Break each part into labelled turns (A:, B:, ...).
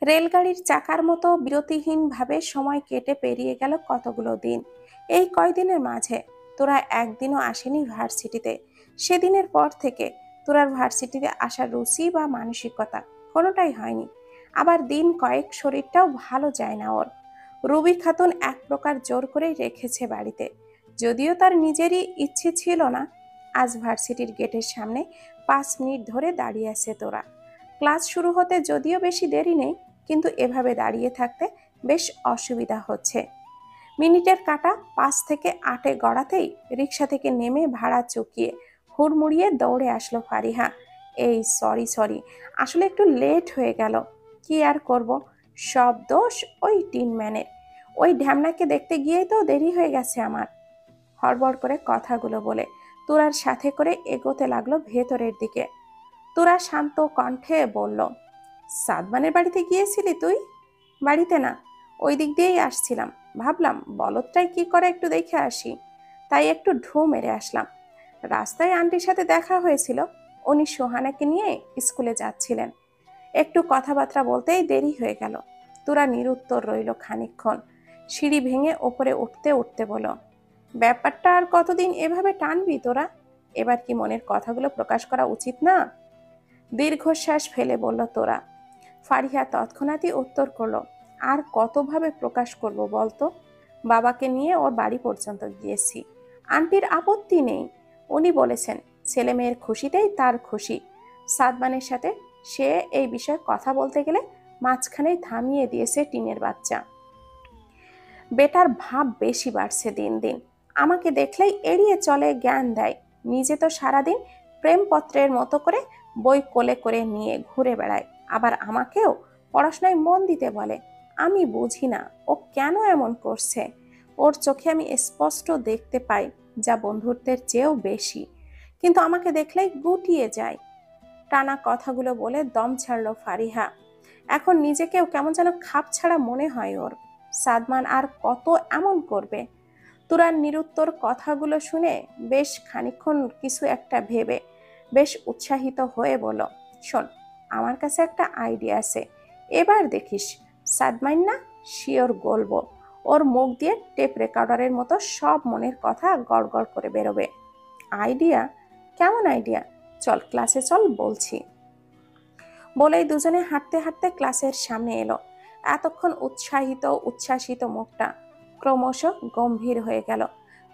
A: রেলগাড়ির চাকার মতো বিরতিহীনভাবে সময় কেটে পেরিয়ে গেল কতগুলো দিন। এই কয়দিনের মাঝে তোরা একদিনও আসেনি ভার্সিটিতে। সেদিনের পর থেকে তোরার ভার্সিটিতে আসার রুচি বা মানসিকতা কোনোটাই হয়নি। আবার দিন কয়েক শরীরটাও ভালো যায় না ওর। রুবি খাতুন এক প্রকার জোর করেই রেখেছে বাড়িতে, যদিও তার নিজেরই ইচ্ছে ছিল না। আজ ভার্সিটির গেটের সামনে 5 মিনিট ধরে দাঁড়িয়ে আছে তোরা। ক্লাস শুরু হতে যদিও বেশি দেরি নেই, কিন্তু এভাবে দাঁড়িয়ে থাকতে বেশ অসুবিধা হচ্ছে। মিনিটের কাঁটা 5 থেকে 8-এ গড়াতেই রিক্সা থেকে নেমে ভাড়া চুকিয়ে হুড়মুড়িয়ে দৌড়ে আসলো ফারিহা। এই সরি সরি, আসলে একটু লেট হয়ে গেল। কি আর করব, সব দোষ ওই টিনম্যানের। ওই ঢ্যামনাকে দেখতে গিয়েই তো দেরি হয়ে গেছে আমার। হড়বড় করে কথাগুলো বলে তোরার সাথে করে এগোতে লাগলো ভেতরের দিকে। তোরা শান্ত কণ্ঠে বলল, সাদমানের বাড়িতে গিয়েছিলি তুই? বাড়িতে না, ওই দিক দিয়েই আসছিলাম। ভাবলাম বলদটাই কি করে একটু দেখে আসি, তাই একটু ঢু মেরে আসলাম। রাস্তায় আন্টির সাথে দেখা হয়েছিল, উনি সোহানাকে নিয়ে স্কুলে যাচ্ছিলেন। একটু কথাবার্তা বলতেই দেরি হয়ে গেল। তোরা নিরুত্তর রইল খানিকক্ষণ। সিঁড়ি ভেঙে ওপরে উঠতে উঠতে বলো, ব্যাপারটা আর কতদিন এভাবে টানবি তোরা? এবার কি মনের কথাগুলো প্রকাশ করা উচিত না? দীর্ঘশ্বাস ফেলে বলল তোরা। ফারিহা তৎক্ষণাৎই উত্তর করলো, আর কতভাবে প্রকাশ করব বলতো? বাবাকে নিয়ে ওর বাড়ি পর্যন্ত গিয়েছি। আন্টির আপত্তি নেই, উনি বলেছেন ছেলে মেয়ের খুশিতেই তার খুশি। সাদমানের সাথে সে এই বিষয়ে কথা বলতে গেলে মাঝখানেই থামিয়ে দিয়েছে টিনের বাচ্চা। বেটার ভাব বেশি বাড়ছে দিন দিন। আমাকে দেখলেই এড়িয়ে চলে, জ্ঞান দেয়। নিজে তো সারাদিন প্রেমপত্রের মতো করে বই কোলে করে নিয়ে ঘুরে বেড়ায়, আবার আমাকেও পড়াশোনায় মন দিতে বলে। আমি বুঝি না ও কেন এমন করছে। ওর চোখে আমি স্পষ্ট দেখতে পাই যা বন্ধুত্বের চেয়েও বেশি, কিন্তু আমাকে দেখলেই গুটিয়ে যায়। টানা কথাগুলো বলে দম ছাড়লো ফারিহা। এখন নিজেকেও কেমন যেন খাপ ছাড়া মনে হয় ওর। সাদমান আর কত এমন করবে? তুরার নিরুত্তর কথাগুলো শুনে বেশ খানিকক্ষণ কিছু একটা ভেবে বেশ উৎসাহিত হয়ে বলল, শোন, আমার কাছে একটা আইডিয়া আছে। এবার দেখিস সাদমান না শিওর গলবো। ওর মুখ দিয়ে টেপ রেকর্ডারের মতো সব মনের কথা গড় গড় করে বেরোবে। আইডিয়া? কেমন আইডিয়া? চল ক্লাসে চল বলছি। বলেই দুজনে হাঁটতে হাঁটতে ক্লাসের সামনে এলো। এতক্ষণ উৎসাহিত উচ্ছ্বাসিত মুখটা ক্রমশ গম্ভীর হয়ে গেল।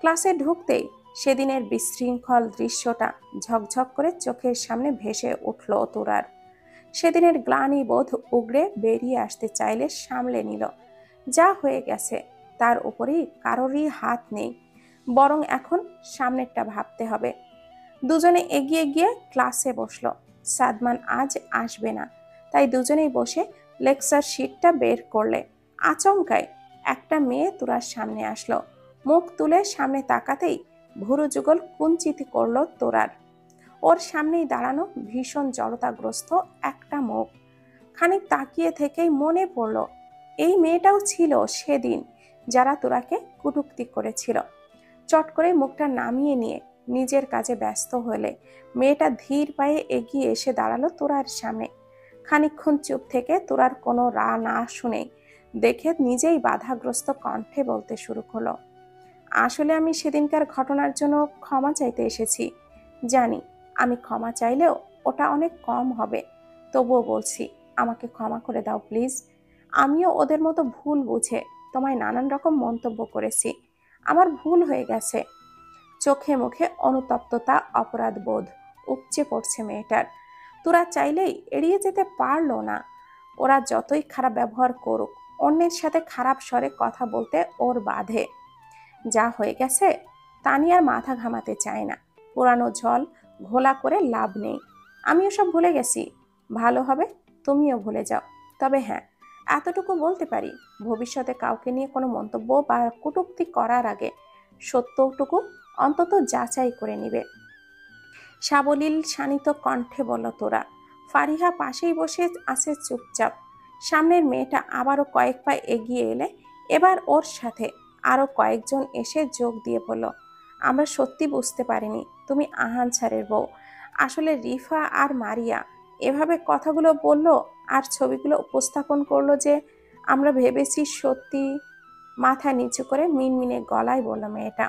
A: ক্লাসে ঢুকতেই সেদিনের বিশৃঙ্খল দৃশ্যটা ঝকঝক করে চোখের সামনে ভেসে উঠল তোরার। সেদিনের গ্লানি বোধ উগড়ে বেরিয়ে আসতে চাইলে সামলে নিল। যা হয়ে গেছে তার উপরেই কারোরই হাত নেই, বরং এখন সামনেরটা ভাবতে হবে। দুজনে এগিয়ে গিয়ে ক্লাসে বসলো। সাদমান আজ আসবে না, তাই দুজনেই বসে লেকচার শিটটা বের করলে। আচমকায় একটা মেয়ে তোরার সামনে আসলো। মুখ তুলে সামনে তাকাতেই ভুরু যুগল কুঞ্চিত করলো তোরার। ওর সামনেই দাঁড়ানো ভীষণ জড়তাগ্রস্ত একটা মুখ। খানিক তাকিয়ে থেকেই মনে পড়ল এই মেয়েটাও ছিল সেদিন যারা তোরাকে কটূক্তি করেছিল। চট করে মুখটা নামিয়ে নিয়ে নিজের কাজে ব্যস্ত হলে মেয়েটা ধীর পায়ে এগিয়ে এসে দাঁড়ালো তোরার সামনে। খানিকক্ষণ চুপ থেকে তোরার কোনো রা না শুনে দেখে নিজেই বাধাগ্রস্ত কণ্ঠে বলতে শুরু করলো, আসলে আমি সেদিনকার ঘটনার জন্য ক্ষমা চাইতে এসেছি। জানি আমি ক্ষমা চাইলেও ওটা অনেক কম হবে, তবুও বলছি আমাকে ক্ষমা করে দাও প্লিজ। আমিও ওদের মতো ভুল বুঝে তোমায় নানান রকম মন্তব্য করেছি। আমার ভুল হয়ে গেছে। চোখে মুখে অনুতপ্ততা, অপরাধ বোধ উপচে পড়ছে মেয়েটার। তোরা চাইলেই এড়িয়ে যেতে পারলো না। ওরা যতই খারাপ ব্যবহার করুক, অন্যের সাথে খারাপ স্বরে কথা বলতে ওর বাধে। যা হয়ে গেছে তা নিয়ে আর মাথা ঘামাতে চায় না। পুরানো জল ঘোলা করে লাভ নেই। আমিও সব ভুলে গেছি, ভালো হবে তুমিও ভুলে যাও। তবে হ্যাঁ, এতটুকু বলতে পারি, ভবিষ্যতে কাউকে নিয়ে কোনো মন্তব্য বা কটূক্তি করার আগে সত্যটুকু অন্তত যাচাই করে নিবে। সাবলীল শানিত কণ্ঠে বলল তোরা। ফারিহা পাশেই বসে আছে চুপচাপ। সামনের মেয়েটা আবারও কয়েক পা এগিয়ে এলে এবার ওর সাথে আরো কয়েকজন এসে যোগ দিয়ে বলল, আমরা সত্যি বুঝতে পারিনি তুমি আহান স্যারের বউ। আসলে রিফা আর মারিয়া এভাবে কথাগুলো বলল আর ছবিগুলো উপস্থাপন করলো যে আমরা ভেবেছি সত্যি। মাথা নিচু করে মিনমিনে গলায় বলল মেয়েটা।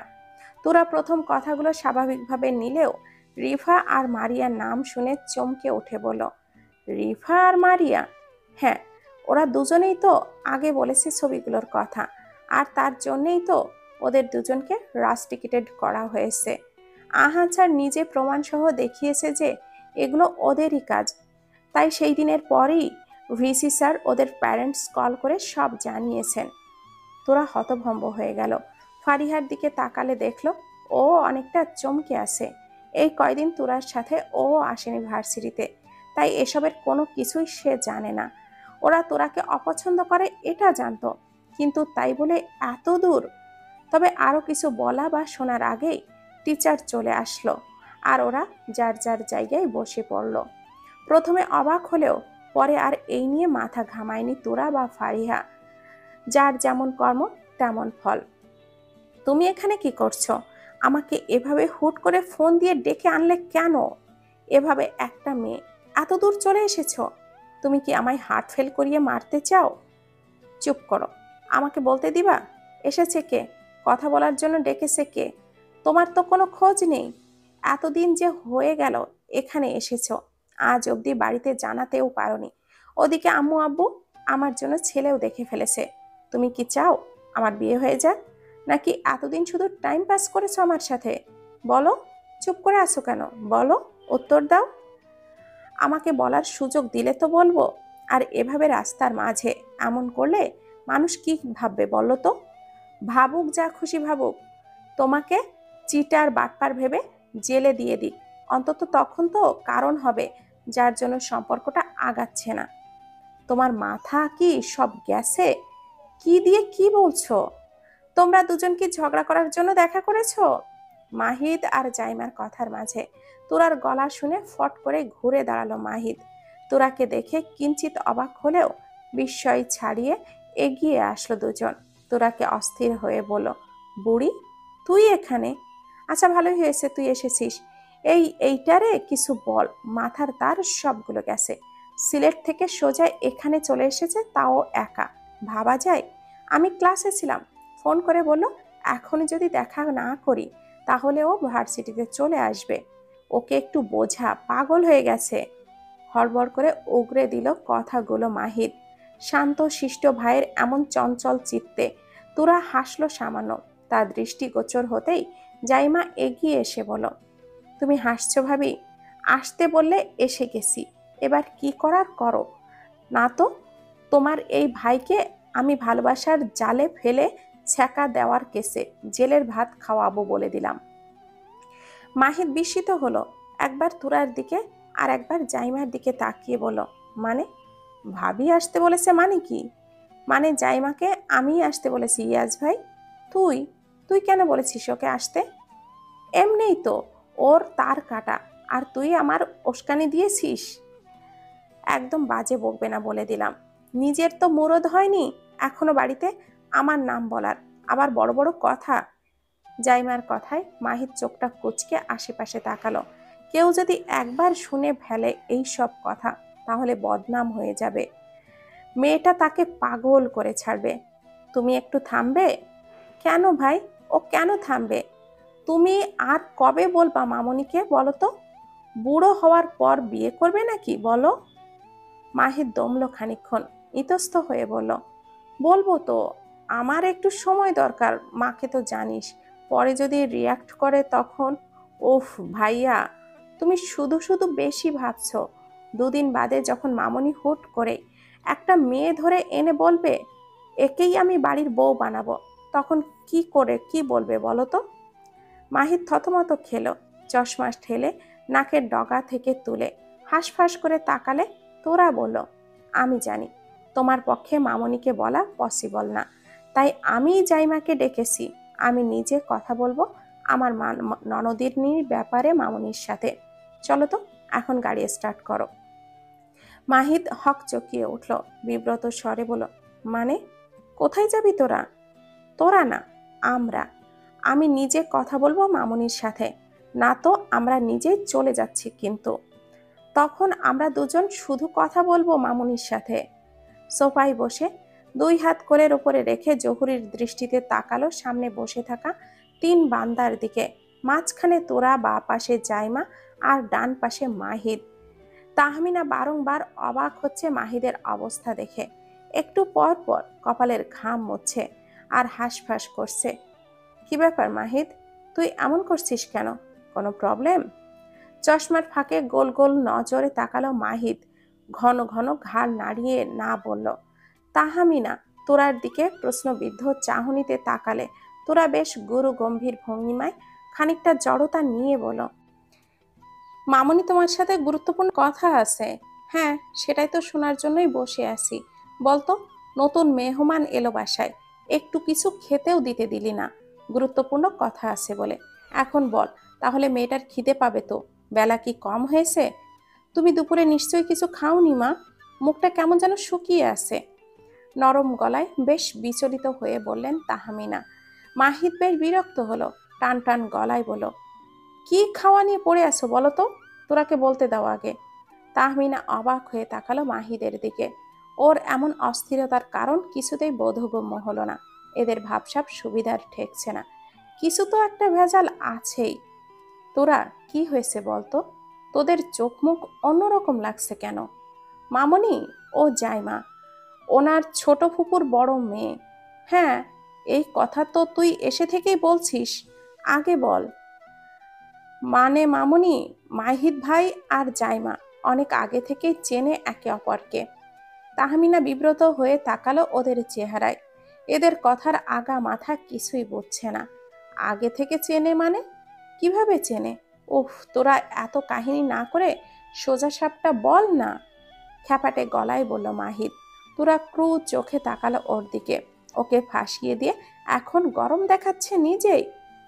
A: তোরা প্রথম কথাগুলো স্বাভাবিকভাবে নিলেও রিফা আর মারিয়ার নাম শুনে চমকে উঠে বলল, রিফা আর মারিয়া? হ্যাঁ, ওরা দুজনেই তো আগে বলেছে ছবিগুলোর কথা, আর তার জন্যেই তো ওদের দুজনকে রাস্টিকেটেড করা হয়েছে। আহান স্যার নিজে প্রমাণসহ দেখিয়েছে যে এগুলো ওদেরই কাজ। তাই সেই দিনের পরেই ভিসি স্যার ওদের প্যারেন্টস কল করে সব জানিয়েছেন। তোরা হতভম্ব হয়ে গেল। ফারিহার দিকে তাকালে দেখলো ও অনেকটা চমকে আছে। এই কয়দিন তোরার সাথে ও আসেনি ভার্সিটিতে, তাই এসবের কোনো কিছুই সে জানে না। ওরা তোরাকে অপছন্দ করে এটা জানতো, কিন্তু তাই বলে এত দূর? তবে আরো কিছু বলা বা শোনার আগেই টিচার চলে আসলো, আর ওরা যার যার জায়গায় বসে পড়ল। প্রথমে অবাক হলেও পরে আর এই নিয়ে মাথা ঘামায়নি তোরা বা ফারিহা। যার যেমন কর্ম তেমন ফল। তুমি এখানে কি করছো? আমাকে এভাবে হুট করে ফোন দিয়ে ডেকে আনলে কেন? এভাবে একটা মেয়ে এত দূর চলে এসেছো? তুমি কি আমায় হার্ট ফেল করিয়ে মারতে চাও? চুপ করো, আমাকে বলতে দিবা এসেছে কে, কথা বলার জন্য ডেকেছে কে? তোমার তো কোনো খোঁজ নেই। এতদিন যে হয়ে গেল এখানে এসেছো, আজ অবধি বাড়িতে জানাতেও পারোনি। ওদিকে আম্মু আব্বু আমার জন্য ছেলেও দেখে ফেলেছে। তুমি কি চাও আমার বিয়ে হয়ে যাক, নাকি এতদিন শুধু টাইম পাস করেছো আমার সাথে? বলো, চুপ করে আছো কেন? বলো, উত্তর দাও। আমাকে বলার সুযোগ দিলে তো বলবো। আর এভাবে রাস্তার মাঝে এমন করলে মানুষ কি ভাববে বলো তো? ভাবুক যা খুশি ভাবুক, তোমাকে চিটার বাটপার ভেবে জেলে দিয়ে দিক, অন্তত তখন তো কারণ হবে যার জন্য সম্পর্কটা আগাচ্ছে না। তোমার মাথা কি সব গেছে? কি দিয়ে কি বলছো? তোমরা দুজন কি ঝগড়া করার জন্য দেখা করেছো? মাহিদ আর জাইমার কথার মাঝে তোরার গলা শুনে ফট করে ঘুরে দাঁড়ালো মাহিদ। তোরাকে দেখে কিঞ্চিত অবাক হলেও বিস্ময় ছাড়িয়ে এগিয়ে আসলো দুজন। তোরাকে অস্থির হয়ে বলল, বুড়ি তুই এখানে? আচ্ছা ভালোই হয়েছে তুই এসেছিস। এইটারে কিছু বল, মাথার তার সবগুলো গেছে। সিলেট থেকে সোজা এখানে চলে এসেছে, তাও একা। ভাবা যায়? আমি ক্লাসে ছিলাম, ফোন করে বলল এখনই যদি দেখা না করি তাহলে ও ভার্সিটিতে চলে আসবে। ওকে একটু বোঝা, পাগল হয়ে গেছে। হড়বড় করে উগরে দিল কথাগুলো মাহিদ। শান্ত শিষ্ট ভাইয়ের এমন চঞ্চল চিত্তে তোরা হাসলো সামান্য। তার দৃষ্টিগোচর হতেই জাইমা এগিয়ে এসে বলল, তুমি হাসছো ভাবি? আসতে বললে এসে গেছি, এবার কি করার করো। না তো তোমার এই ভাইকে আমি ভালোবাসার জালে ফেলে ছ্যাঁকা দেওয়ার কেসে জেলের ভাত খাওয়াবো বলে দিলাম। মাহিদ বিস্মিত হলো, একবার তুরার দিকে আর একবার জাইমার দিকে তাকিয়ে বলল, মানে? ভাবি আসতে বলেছে মানে কি? মানে জাইমাকে আমিই আসতে বলেছি ইয়াজ ভাই। তুই তুই কেন বলেছিস ওকে আসতে? এমনিই তো, ওর তার কাটা, আর তুই আমার উস্কানি দিয়েছিস। একদম বাজে বকবে না বলে দিলাম। নিজের তো মুরদ হয়নি এখনো বাড়িতে আমার নাম বলার, আবার বড় বড় কথা। জাইমার কথায় মাহির চোখটা কুঁচকে আশেপাশে তাকালো। কেউ যদি একবার শুনে ফেলে এই সব কথা তাহলে বদনাম হয়ে যাবে। মেয়েটা তাকে পাগল করে ছাড়বে। তুমি একটু থামবে? কেন ভাই, ও কেন থামবে? তুমি আর কবে বলবা মামনিকে বলো তো? বুড়ো হওয়ার পর বিয়ে করবে নাকি বলো? মাহির দমলো খানিকক্ষণ, ইতস্ত হয়ে বলল, বলবো তো, আমার একটু সময় দরকার। মাকে তো জানিস, পরে যদি রিয়াক্ট করে তখন। ওফ ভাইয়া, তুমি শুধু শুধু বেশি ভাবছো। দুদিন বাদে যখন মামনি হুট করে একটা মেয়ে ধরে এনে বলবে একেই আমি বাড়ির বউ বানাবো, তখন কি করে কি বলবে বলো তো? মাহির থতমত খেলো, চশমা ঠেলে নাকের ডগা থেকে তুলে হাঁসফাঁস করে তাকালে তোরা বলল, আমি জানি তোমার পক্ষে মামনিকে বলা পসিবল না, তাই আমি জাইমাকে ডেকেছি। আমি নিজে কথা বলবো আমার ননদিনীর ব্যাপারে মামনির সাথে। চলো তো, এখন গাড়ি স্টার্ট করো। মাহিদ হক চকিয়ে উঠল, বিব্রত স্বরে বলল, মানে কোথায় যাবি তোরা? তোরা না, আমরা। আমি নিজে কথা বলবো মামনির সাথে, না তো আমরা নিজেই চলে যাচ্ছি। কিন্তু তখন আমরা দুজন শুধু কথা বলবো মামুনির সাথে। সোফায় বসে 2 হাত কোলের ওপরে রেখে জহুরির দৃষ্টিতে তাকালো সামনে বসে থাকা 3 বান্দার দিকে। মাঝখানে তোরা, বা পাশে জাইমা, আর ডান পাশে মাহিদ। তাহমিনা বারংবার অবাক হচ্ছে মাহিদের অবস্থা দেখে। একটু পর পর কপালের ঘাম মুছছে আর হাঁসফাঁস করছে। কি ব্যাপার মাহিদ, তুই এমন করছিস কেন? কোনো প্রবলেম? চশমার ফাঁকে গোল গোল নজরে তাকালো মাহিদ। ঘন ঘন ঘাড় নাড়িয়ে না বলল। তাহমিনা তোরার দিকে প্রশ্নবিদ্ধ চাহনিতে তাকালে। তোরা বেশ গুরু গম্ভীর ভঙ্গিমায় খানিকটা জড়তা নিয়ে বলল, মামুনি তোমার সাথে গুরুত্বপূর্ণ কথা আছে। হ্যাঁ, সেটাই তো শোনার জন্যই বসে আছি। বলতো, নতুন মেহমান এলো বাসায়, একটু কিছু খেতেও দিতে দিলি না, গুরুত্বপূর্ণ কথা আছে বলে। এখন বল, তাহলে মেয়েটার খিদে পাবে তো। বেলা কি কম হয়েছে? তুমি দুপুরে নিশ্চয়ই কিছু খাওনি মা, মুখটা কেমন যেন শুকিয়ে আছে। নরম গলায় বেশ বিচলিত হয়ে বললেন তাহমিনা। মাহিদ বেশ বিরক্ত হলো, টান টান গলায় বলল, কি খাওয়া নিয়ে পড়ে আছো বলো তো, তোরাকে বলতে দাও আগে। তাহমিনা অবাক হয়ে তাকালো মাহিদের দিকে। ওর এমন অস্থিরতার কারণ কিছুতেই বোধগম্য হলো না। এদের ভাবসাব সুবিধার ঠেকছে না, কিছু তো একটা ভেজাল আছেই। তোরা, কি হয়েছে বলতো? তোদের চোখ মুখ অন্যরকম লাগছে কেন? মামনি, ও জাইমা, ওনার ছোট ফুপুর বড় মেয়ে। হ্যাঁ, এই কথা তো তুই এসে থেকেই বলছিস, আগে বল। মানে মামুনি, মাহিদ ভাই আর জাইমা অনেক আগে থেকেই চেনে একে অপরকে। তাহমিনা বিব্রত হয়ে তাকালো ওদের চেহারায়। এদের কথার আগা মাথা কিছুই বুঝছে না। আগে থেকে চেনে মানে? কিভাবে চেনে? উফ, তোরা এত কাহিনী না করে সোজা সাপটা বল না, খ্যাপাটে গলায় বলল মাহিদ। তোরা ক্রু চোখে তাকালো ওর দিকে। ওকে ফাঁসিয়ে দিয়ে এখন গরম দেখাচ্ছে নিজেই।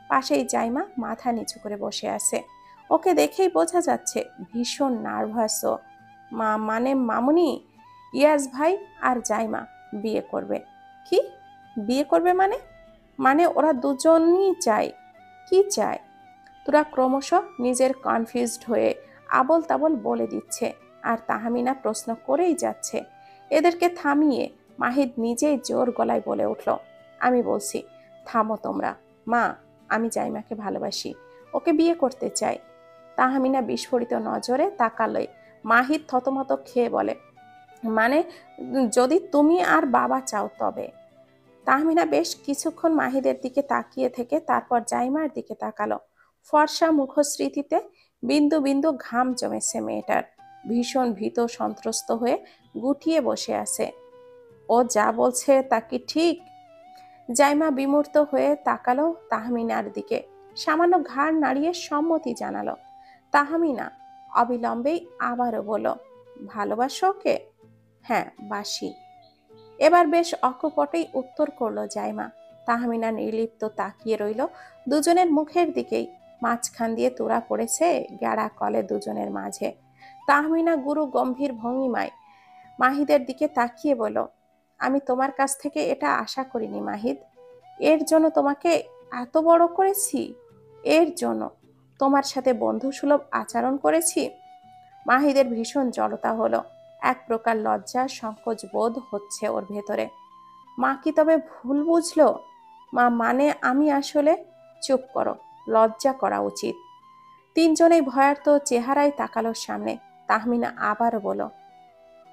A: পাশেই জাইমা মাথা নিচু করে বসে আছে। ওকে দেখেই বোঝা যাচ্ছে ভীষণ নার্ভাসও। মানে মামুনি, ইয়াস ভাই আর জাইমা বিয়ে করবে। কি বিয়ে করবে মানে? মানে ওরা দুজনই চায়। কি চায়? তোরা ক্রমশ নিজের কনফিউজড হয়ে আবল তাবল বলে দিচ্ছে, আর তাহমিনা প্রশ্ন করেই যাচ্ছে। এদেরকে থামিয়ে মাহিদ নিজেই জোর গলায় বলে উঠল, আমি বলছি, থামো তোমরা। মা, আমি জাইমাকে ভালোবাসি, ওকে বিয়ে করতে চাই। তাহমিনা বিস্ফোরিত নজরে তাকালে। মাহিদ থতমত খেয়ে বলে, মানে যদি তুমি আর বাবা চাও তবে। তাহমিনা বেশ কিছুক্ষণ মাহিদের দিকে তাকিয়ে থেকে তারপর জাইমার দিকে তাকালো। ফর্সা মুখশ্রীতে বিন্দু বিন্দু ঘাম জমেছে মেয়েটার। ভীষণ ভীত সন্ত্রস্ত হয়ে গুটিয়ে বসে আছে। ও যা বলছে তা কি ঠিক? জাইমা বিমূর্ত হয়ে তাকালো তাহমিনার দিকে, সামান্য ঘাড় নাড়িয়ে সম্মতি জানালো। তাহমিনা অবিলম্বেই আবারও বলল, ভালোবাসো ওকে? হ্যাঁ, বাসি। এবার বেশ অকপটেই উত্তর করলো জাইমা। তাহমিনা নির্লিপ্ত তাকিয়ে রইল দুজনের মুখের দিকেই। মাঝখান দিয়ে তোরা পড়েছে গ্যাড়া কলে দুজনের মাঝে। তাহমিনা গুরু গম্ভীর ভঙ্গিমায় মাহিদের দিকে তাকিয়ে বলল, আমি তোমার কাছ থেকে এটা আশা করিনি মাহিদ। এর জন্য তোমাকে এত বড় করেছি, এর জন্য তোমার সাথে বন্ধুসুলভ আচরণ করেছি। মাহিদের ভীষণ জড়তা হলো। এক প্রকার লজ্জা সংকোচ বোধ হচ্ছে ওর ভেতরে। মা কি তবে ভুল বুঝলো? মা মানে আমি আসলে, চুপ করো, লজ্জা করা উচিত। তিনজনেই ভয়ার্ত চেহারায় তাকালো সামনে। তাহমিনা আবারও বলল,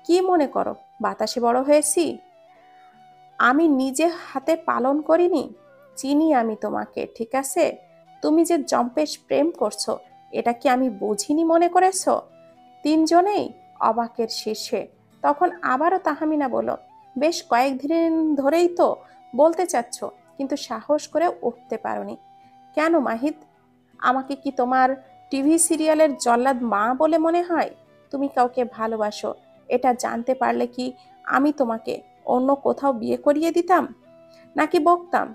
A: কি মনে করো বাতাসে বড় হয়েছি? আমি নিজে হাতে পালন করিনি? চিনি আমি তোমাকে, ঠিক আছে? তুমি যে জম্পেশ প্রেম করছো, এটা কি আমি বুঝিনি মনে করেছো? তিনজনেই অবাকের শীর্ষে। তখন আবারও তাহমিনা বলল, বেশ কয়েকদিন ধরেই তো বলতে চাচ্ছ, কিন্তু সাহস করে উঠতে পারোনি কেন মাহিদ? আমাকে কি তোমার টিভি সিরিয়ালের জল্লাদ মা বলে মনে হয়? তুমি কাউকে ভালোবাসো, এটা জানতে পারলে কি আমি তোমাকে অন্য কোথাও বিয়ে করিয়ে দিতাম, নাকি বকতাম?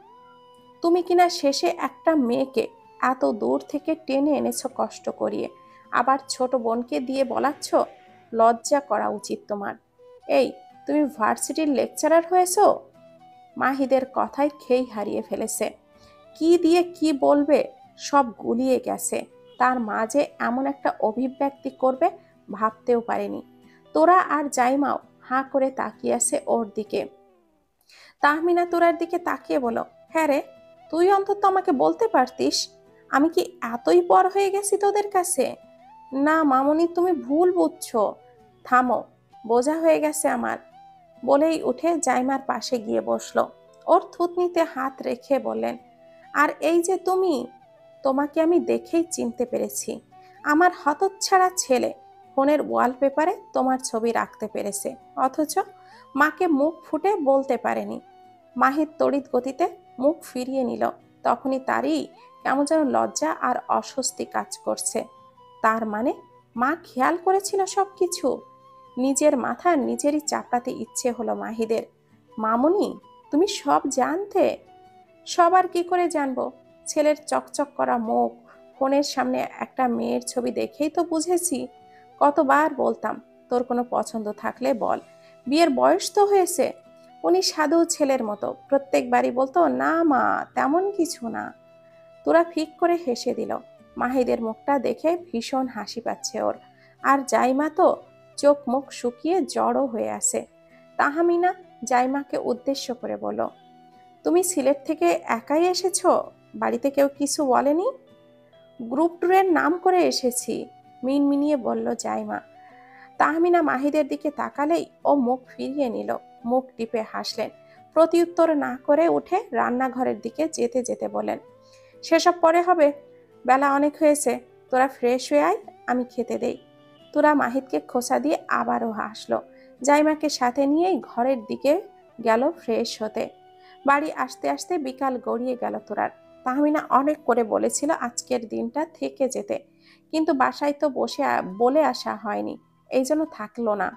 A: তুমি কিনা শেষে একটা মেয়েকে এত দূর থেকে টেনে এনেছো কষ্ট করিয়ে, আবার ছোট বোনকে দিয়ে বলাচ্ছ। লজ্জা করা উচিত তোমার। এই, তুমি ভার্সিটির লেকচারার হয়েছো? মাহিদের কথায় খেই হারিয়ে ফেলেছে। কি দিয়ে কি বলবে সব গুলিয়ে গেছে। তার মা যে এমন একটা অভিব্যক্তি করবে ভাবতেও পারেনি। তোরা আর জাইমাও হাঁ করে তাকিয়ে আছে ওর দিকে। তাহমিনা তোরার দিকে তাকিয়ে বলো, হ্যাঁ রে, তুই অন্তত আমাকে বলতে পারতিস। আমি কি এতই পর হয়ে গেছি তোদের কাছে? না মামুনি, তুমি ভুল বুঝছো। থামো, বোঝা হয়ে গেছে আমার। বলেই উঠে জাইমার পাশে গিয়ে বসলো। ওর থুতনিতে হাত রেখে বললেন, আর এই যে তুমি, তোমাকে আমি দেখেই চিনতে পেরেছি। আমার হতচ্ছাড়া ছেলে ফোনের ওয়ালপেপারে তোমার ছবি রাখতে পেরেছে, অথচ মাকে মুখ ফুটে বলতে পারেনি। মাহির তড়িৎ গতিতে মুখ ফিরিয়ে নিল। তখনই তারই কেমন যেন লজ্জা আর অস্বস্তি কাজ করছে। তার মানে মা খেয়াল করেছিল সবকিছু। নিজের মাথা নিজেরই চাপড়াতে ইচ্ছে হলো মাহিদের। মামুনি, তুমি সব জানতে? সবার কি করে জানবো? ছেলের চকচক করা মুখ, ফোনের সামনে একটা মেয়ের ছবি দেখেই তো বুঝেছি। কতবার বলতাম তোর কোনো পছন্দ থাকলে বল, বিয়ের বয়স তো হয়েছে। উনি সাধু ছেলের মতো প্রত্যেকবারই বলতো, না মা, তেমন কিছু না। তোরা ফিক করে হেসে দিল। মাহিদের মুখটা দেখে ভীষণ হাসি পাচ্ছে ওর। আর জাইমা তো চোখ মুখ শুকিয়ে জড়ো হয়ে আছে। তাহমিনা জাইমাকে উদ্দেশ্য করে বলল, তুমি সিলেট থেকে একাই এসেছো? বাড়িতে কেউ কিছু বলেনি? গ্রুপ ট্যুরের নাম করে এসেছি, মিনমিনিয়ে বলল জাইমা। তাহমিনা মাহিদের দিকে তাকালেই ও মুখ ফিরিয়ে নিল। মুখ টিপে হাসলেন। প্রতিউত্তর না করে উঠে রান্নাঘরের দিকে যেতে যেতে বলেন, সেসব পরে হবে, বেলা অনেক হয়েছে। তোরা ফ্রেশ হয়ে আয়, আমি খেতে দেই। তোরা মাহিদকে খোঁচা দিয়ে আবারও হাসলো। জাইমাকে সাথে নিয়েই ঘরের দিকে গেল ফ্রেশ হতে। বাড়ি আসতে আসতে বিকাল গড়িয়ে গেল তোরার। তাহমিনা অনেক করে বলেছিল আজকের দিনটা থেকে যেতে, কিন্তু বাসায় তো বলে আসা হয়নি, এই জন্য থাকলো না।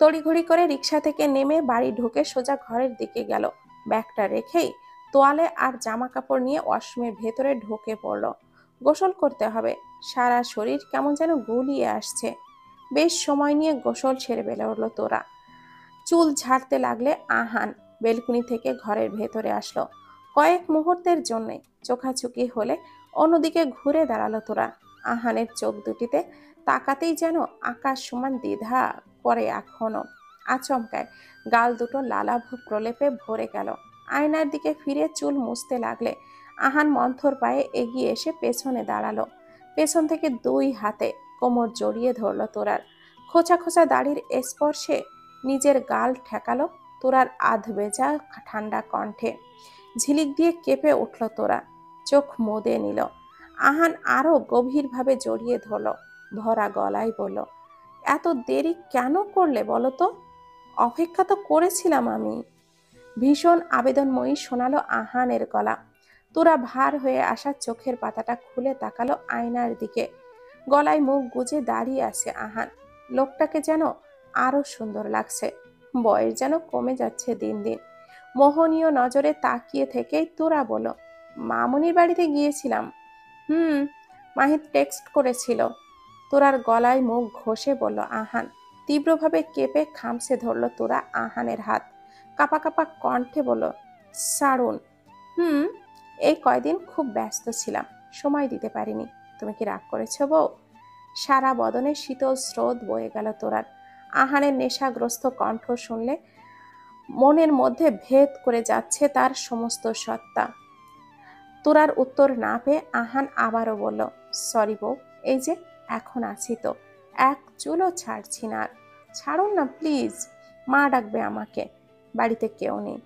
A: তড়িঘড়ি করে রিক্সা থেকে নেমে বাড়ি ঢুকে সোজা ঘরের দিকে গেল। ব্যাগটা রেখেই তোয়ালে আর জামা কাপড় নিয়ে ওয়াশরুমের ভেতরে ঢুকে পড়ল। গোসল করতে হবে, সারা শরীর কেমন যেন গুলিয়ে আসছে। বেশ সময় নিয়ে গোসল সেরে বেলে উঠল তোরা। চুল ঝাড়তে লাগলে আহান বেলকুনি থেকে ঘরের ভেতরে আসলো। কয়েক মুহূর্তের জন্যে চোখাচোখি হলে অন্যদিকে ঘুরে দাঁড়ালো তোরা। আহানের চোখ দুটিতে তাকাতেই যেন আকাশ সমান দ্বিধা করে এখনো। আচমকায় গাল দুটো লালাভ প্রলেপে ভরে গেল। আয়নার দিকে ফিরে চুল মুছতে লাগলে আহান মন্থর পায়ে এগিয়ে এসে পেছনে দাঁড়ালো। পেছন থেকে দুই হাতে কোমর জড়িয়ে ধরলো তোরার। খোঁচা খোঁচা দাড়ির স্পর্শে নিজের গাল ঠেকালো তোরার আধ ভেজা ঠান্ডা কণ্ঠে। ঝিলিক দিয়ে কেঁপে উঠল তোরা, চোখ মুদে নিল। আহান আরো গভীরভাবে জড়িয়ে ধরল, ভরা গলায় বলল, এত দেরি কেন করলে বলো তো? অপেক্ষা তো করেছিলাম আমি। ভীষণ আবেদনময়ী শোনালো আহানের গলা। তোরা ভার হয়ে আসা চোখের পাতাটা খুলে তাকালো আয়নার দিকে। গলায় মুখ গুজে দাঁড়িয়ে আছে আহান। লোকটাকে যেন আরো সুন্দর লাগছে, বয়স যেন কমে যাচ্ছে দিন দিন। মোহনীয় নজরে তাকিয়ে থেকেই তোরা বলো, মামুনির বাড়িতে গিয়েছিলাম। হুম, মাহিদ টেক্সট করেছিল। তোরার গলায় মুখ ঘষে বলল আহান। তীব্রভাবে কেঁপে খামছে ধরল তোরা আহানের হাত। কাপা কাপা কণ্ঠে বলল, সারুন। হুম, এই কয়দিন খুব ব্যস্ত ছিলাম, সময় দিতে পারিনি। তুমি কি রাগ করেছ বউ? সারা বদনে শীতল স্রোত বয়ে গেল তোরার। আহানের নেশাগ্রস্ত কণ্ঠ শুনলে মনের মধ্যে ভেদ করে যাচ্ছে তার সমস্ত সত্তা। তোরার উত্তর না পেয়ে আহান আবারও বলল, সরি বউ, এই যে এখন আছি তো, এক চুলও ছাড়ছি না। ছাড়ুন না প্লিজ, মা ডাকবে আমাকে, বাড়িতে কেউ নেই।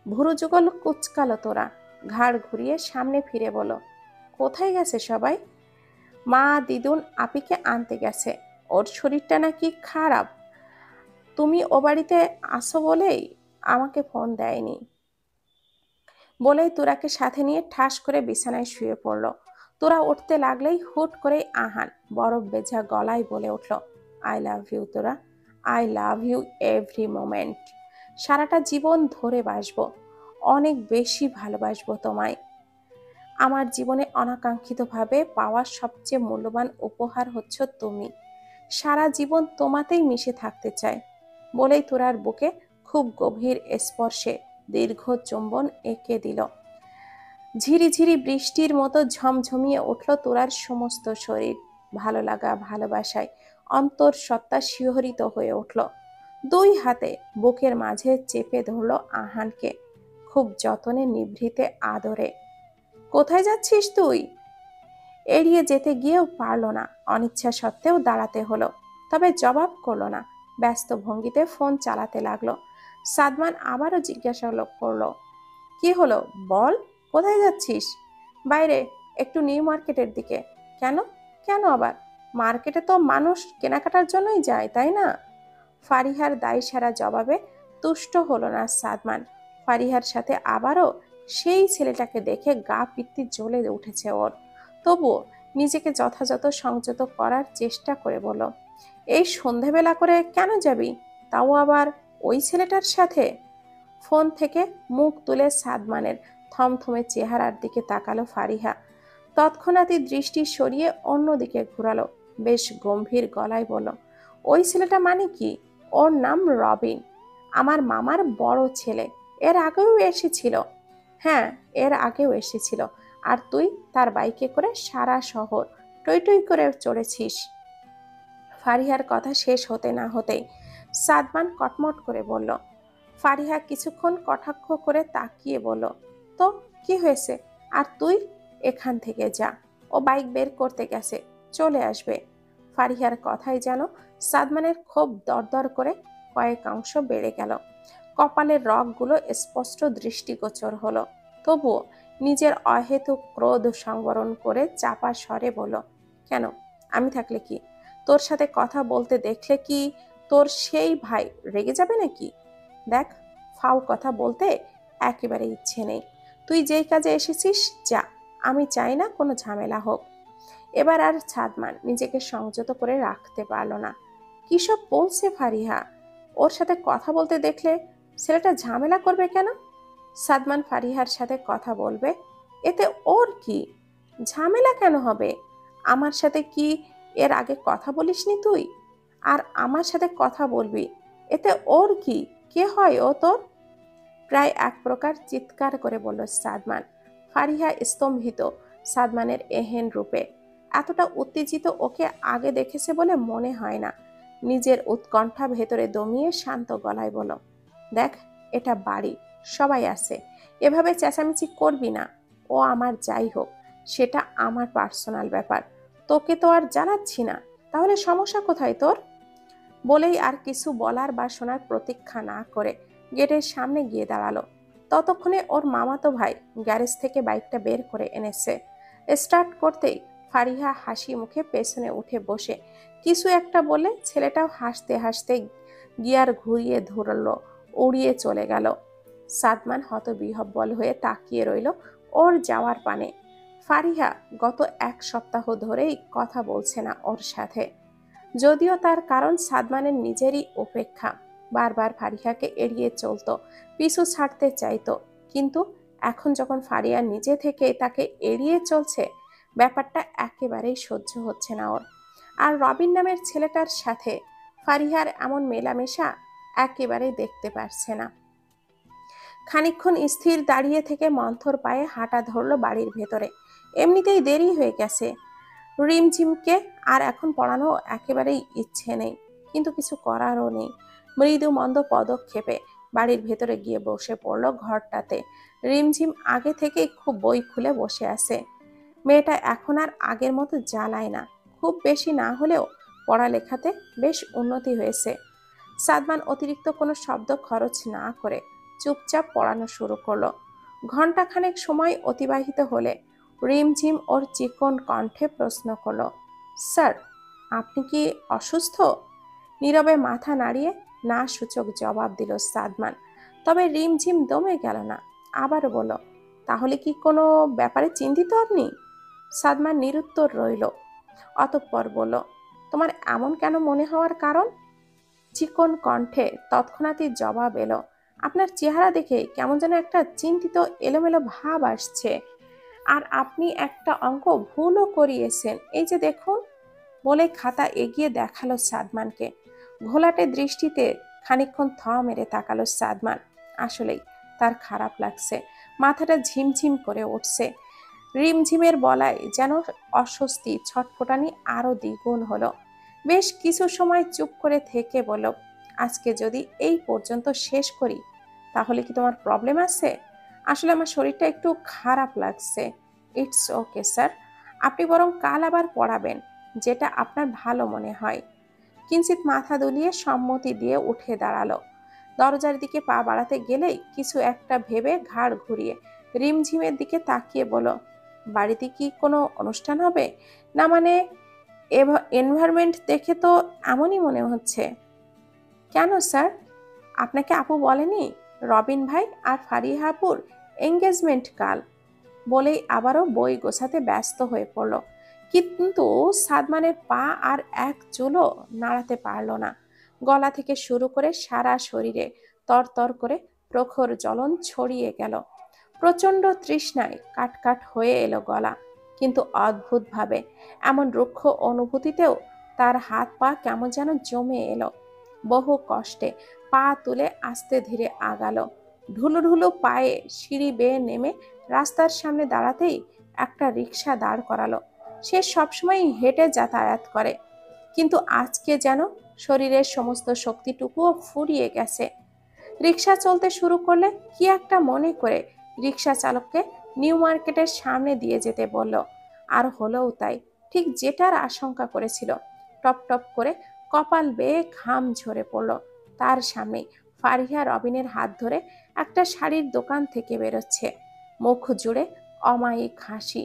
A: ভুরু যুগল কুচকালো তোরা। ঘাড় ঘুরিয়ে সামনে ফিরে বলো, কোথায় গেছে সবাই? মা দিদুন আপিকে আনতে গেছে, ওর শরীরটা নাকি খারাপ। তুমি ও বাড়িতে আসো বলেই আমাকে ফোন দেয়নি। বলেই তোরাকে সাথে নিয়ে ঠাস করে বিছানায় শুয়ে পড়ল। তোরা উঠতে লাগলেই হুট করেই আহান বরফ ভেজা গলায় বলে উঠল, আই লাভ ইউ তোরা, I love you every moment. সারাটা জীবন ধরে বাসবো, অনেক বেশি ভালোবাসবো তোমায়। আমার জীবনে অনাকাঙ্ক্ষিতভাবে পাওয়া সবচেয়ে মূল্যবান উপহার হচ্ছ তুমি। সারা জীবন তোমাতেই মিশে থাকতে চাই। বলেই তোরার বুকে খুব গভীর স্পর্শে দীর্ঘ চুম্বন এঁকে দিল। ঝিরিঝিরি বৃষ্টির মতো ঝমঝমিয়ে উঠল তোরার সমস্ত শরীর। ভালো লাগা ভালোবাসায় অন্তঃসত্ত্বা শিহরিত হয়ে উঠল। দুই হাতে বুকের মাঝে চেপে ধরল আহানকে, খুব যতনে নিভৃতে আদরে। কোথায় যাচ্ছিস তুই? এড়িয়ে যেতে গিয়েও পারল না, অনিচ্ছা সত্ত্বেও দাঁড়াতে হলো। তবে জবাব করলো না, ব্যস্ত ভঙ্গিতে ফোন চালাতে লাগলো। সাদমান আবারও জিজ্ঞাসা করলো, কি হলো বল, কোথায় যাচ্ছিস? বাইরে, একটু নিউ মার্কেটের দিকে। কেন? কেন আবার? মার্কেটে তো মানুষ কেনাকাটার জন্যই যায়, তাই না? ফারিহার দায়সারা জবাবে তুষ্ট হলো না সাদমান। ফারিহার সাথে আবারও সেই ছেলেটাকে দেখে গা পিত্তি জ্বলে উঠেছে ওর। তবুও নিজেকে যথাযথ সংযত করার চেষ্টা করে বলল, এই সন্ধেবেলা করে কেন যাবি, তাও আবার ওই ছেলেটার সাথে? ফোন থেকে মুখ তুলে সাদমানের থমথমে চেহারার দিকে তাকালো ফারিহা। তৎক্ষণাৎই দৃষ্টি সরিয়ে অন্যদিকে ঘুরালো। বেশ গম্ভীর গলায় বলল, ওই ছেলেটা মানে কি? ওর নাম রবিন, আমার মামার বড় ছেলে। এর আগেও এসেছিল। হ্যাঁ, এর আগেও এসেছিল। আর তুই তার বাইকে করে সারা শহর টই টই করে চড়েছিস। ফারিহার কথা শেষ হতে না হতেই সাদমান কটমট করে বলল। ফারিহা কিছুক্ষণ কটাক্ষ করে তাকিয়ে বলল, তো কি হয়েছে? আর তুই এখান থেকে যা, ও বাইক বের করতে গেছে, চলে আসবে। ফারিহার কথাই যেন সাদমানের ক্ষোভ দরদর করে কয়েকাংশ বেড়ে গেল। কপালের রগগুলো স্পষ্ট দৃষ্টিগোচর হলো। তবুও নিজের অহেতুক ক্রোধ সংবরণ করে চাপা স্বরে বলল, কেন? আমি থাকলে কি? তোর সাথে কথা বলতে দেখলে কি তোর সেই ভাই রেগে যাবে নাকি? দেখ, ফাও কথা বলতে একেবারে ইচ্ছে নেই। তুই যেই কাজে এসেছিস যা, আমি চাই না কোনো ঝামেলা হোক। এবার আর সাদমান নিজেকে সংযত করে রাখতে পারল না। কি সব বলছে ফারিহা? ওর সাথে কথা বলতে দেখলে ছেলেটা ঝামেলা করবে কেন? সাদমান ফারিহার সাথে কথা বলবে, এতে ওর কি? ঝামেলা কেন হবে? আমার সাথে কি এর আগে কথা বলিসনি তুই? আর আমার সাথে কথা বলবি, এতে ওর কি? কে হয় ও তোর? প্রায় এক প্রকার চিৎকার করে বলল সাদমান। ফারিহা স্তম্ভিত সাদমানের এহেন রূপে। এতটা উত্তেজিত ওকে আগে দেখেছে বলে মনে হয় না। নিজের উৎকণ্ঠা ভেতরে দমিয়ে শান্ত গলায় বলল, দেখ, এটা বাড়ি, সবাই আছে, এভাবে চেঁচামেচি করবি না। ও আমার যাই হোক, সেটা আমার পার্সোনাল ব্যাপার, তোকে তো আর জানাচ্ছি না। তাহলে সমস্যা কোথায় তোর? বলেই আর কিছু বলার বা শোনার প্রতীক্ষা না করে গেটের সামনে গিয়ে দাঁড়ালো। ততক্ষণে ওর মামাতো ভাই গ্যারেজ থেকে বাইকটা বের করে এনেছে। স্টার্ট করতেই ফারিহা হাসি মুখে পেছনে উঠে বসে কিছু একটা বলে ছেলেটাও হাসতে হাসতে গিয়ার ঘুরিয়ে ধরল, উড়িয়ে চলে গেল। সাদমান হতবিহ্বল হয়ে তাকিয়ে রইল ওর যাওয়ার পানে। ফারিহা গত এক সপ্তাহ ধরেই কথা বলছে না ওর সাথে। যদিও তার কারণ সাদমানের নিজেরই উপেক্ষা। বারবার ফারিহাকে এড়িয়ে চলতো, পিছু ছাড়তে চাইতো। কিন্তু এখন যখন ফারিয়া নিজে থেকে তাকে এড়িয়ে চলছে, ব্যাপারটা একেবারেই সহ্য হচ্ছে না ওর। আর রবিন নামের ছেলেটার সাথে ফারিহার এমন মেলামেশা একেবারেই দেখতে পারছে না। খানিকক্ষণ স্থির দাঁড়িয়ে থেকে মন্থর পায়ে হাঁটা ধরলো বাড়ির ভেতরে। এমনিতেই দেরি হয়ে গেছে। রিমঝিমকে আর এখন পড়ানো একেবারেই ইচ্ছে নেই, কিন্তু কিছু করারও নেই। মৃদু মন্দ পদক্ষেপে বাড়ির ভেতরে গিয়ে বসে পড়ল ঘরটাতে। রিমঝিম আগে থেকেই খুব বই খুলে বসে আছে। মেয়েটা এখন আর আগের মতো জ্বালায় না, খুব বেশি না হলেও পড়ালেখাতে বেশ উন্নতি হয়েছে। সাদমান অতিরিক্ত কোনো শব্দ খরচ না করে চুপচাপ পড়ানো শুরু করলো। ঘন্টাখানেক সময় অতিবাহিত হলে রিমঝিম ওর চিকন কণ্ঠে প্রশ্ন করলো, স্যার, আপনি কি অসুস্থ? নীরবে মাথা নাড়িয়ে না সূচক জবাব দিল সাদমান। তবে রিমঝিম দমে গেল না, আবার বলল, তাহলে কি কোনো ব্যাপারে চিন্তিত আপনি? সাদমান নিরুত্তর রইল। অতঃপর বলল, তোমার এমন কেন মনে হওয়ার কারণ? চিকন কণ্ঠে তৎক্ষণাৎই জবাব এলো, আপনার চেহারা দেখে কেমন যেন একটা চিন্তিত এলোমেলো ভাব আসছে। আর আপনি একটা অঙ্ক ভুলও করিয়েছেন, এই যে দেখুন। বলে খাতা এগিয়ে দেখালো সাদমানকে। ঘোলাটে দৃষ্টিতে খানিকক্ষণ থ মেরে তাকালো সাদমান। আসলেই তার খারাপ লাগছে, মাথাটা ঝিমঝিম করে উঠছে। রিমঝিমের বলায় যেন অস্বস্তি ছটফটানি আরো দ্বিগুণ হলো। বেশ কিছু সময় চুপ করে থেকে বলল, আজকে যদি এই পর্যন্ত শেষ করি তাহলে কি তোমার প্রবলেম আছে? আসলে আমার শরীরটা একটু খারাপ লাগছে। ইটস ওকে স্যার, আপনি বরং কাল আবার পড়াবেন, যেটা আপনার ভালো মনে হয়। কিঞ্চিত মাথা দুলিয়ে সম্মতি দিয়ে উঠে দাঁড়ালো। দরজার দিকে পা বাড়াতে গেলেই কিছু একটা ভেবে ঘাড় ঘুরিয়ে রিমঝিমের দিকে তাকিয়ে বলল, বাড়িতে কি কোনো অনুষ্ঠান হবে? না মানে এনভায়রনমেন্ট দেখে তো এমনই মনে হচ্ছে। কেন স্যার, আপনাকে আপু বলেনি রবিন ভাই আর ফারিহা আপুর এঙ্গেজমেন্ট কাল? বলেই আবারও বই গোছাতে ব্যস্ত হয়ে পড়ল। কিন্তু সাদমানের পা আর এক চুলও নাড়াতে পারল না। গলা থেকে শুরু করে সারা শরীরে তরতর করে প্রখর জ্বলন ছড়িয়ে গেল। প্রচণ্ড তৃষ্ণায় কাটকাট হয়ে এলো গলা। কিন্তু অদ্ভুতভাবে এমন রুক্ষ অনুভূতিতেও তার হাত পা কেমন যেন জমে এলো। বহু কষ্টে পা তুলে আস্তে ধীরে আগালো। ঢুলু ঢুলু পায়ে সিঁড়ি বেয়ে নেমে রাস্তার সামনে দাঁড়াতেই একটা রিক্সা দাঁড় করালো। সে সবসময় হেঁটে যাতায়াত করে, কিন্তু আজকে যেন শরীরের সমস্ত শক্তিটুকুও ফুরিয়ে গেছে। রিক্সা চলতে শুরু করলে কি একটা মনে করে রিক্সা চালককে নিউ মার্কেটের সামনে দিয়ে যেতে বলল। আর হলোও তাই, ঠিক যেটার আশঙ্কা করেছিল। টপ টপ করে কপাল বেয়ে ঘাম ঝরে পড়ল। তার সামনেই ফারিহা রবিনের হাত ধরে একটা শাড়ির দোকান থেকে বেরোচ্ছে, মুখ জুড়ে অমায়িক হাসি।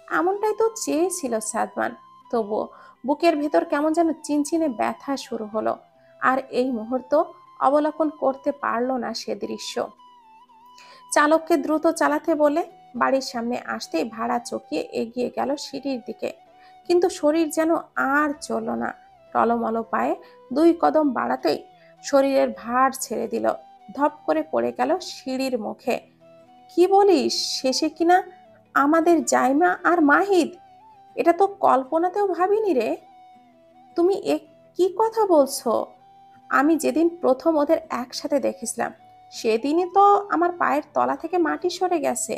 A: এমনটাই তো চেয়েছিল সাদমান। তবুও বুকের ভেতর কেমন যেন চিনচিনে ব্যথা শুরু হলো। আর এই মুহূর্ত অবলোকন করতে পারল না সে দৃশ্য। চালককে দ্রুত চালাতে বলে বাড়ির সামনে আসতেই ভাড়া চকিয়ে এগিয়ে গেল সিঁড়ির দিকে। কিন্তু শরীর যেন আর চলল না। টলমল পায়ে 2 কদম বাড়াতেই শরীরের ভার ছেড়ে দিল। ধপ করে পড়ে গেল সিঁড়ির মুখে। কি বলিস, শেষে কিনা আমাদের জাইমা আর মাহিদ? এটা তো কল্পনাতেও ভাবিনি রে। তুমি কি কথা বলছো? আমি যেদিন প্রথম ওদের একসাথে দেখেছিলাম সেদিনই তো আমার পায়ের তলা থেকে মাটি সরে গেছে।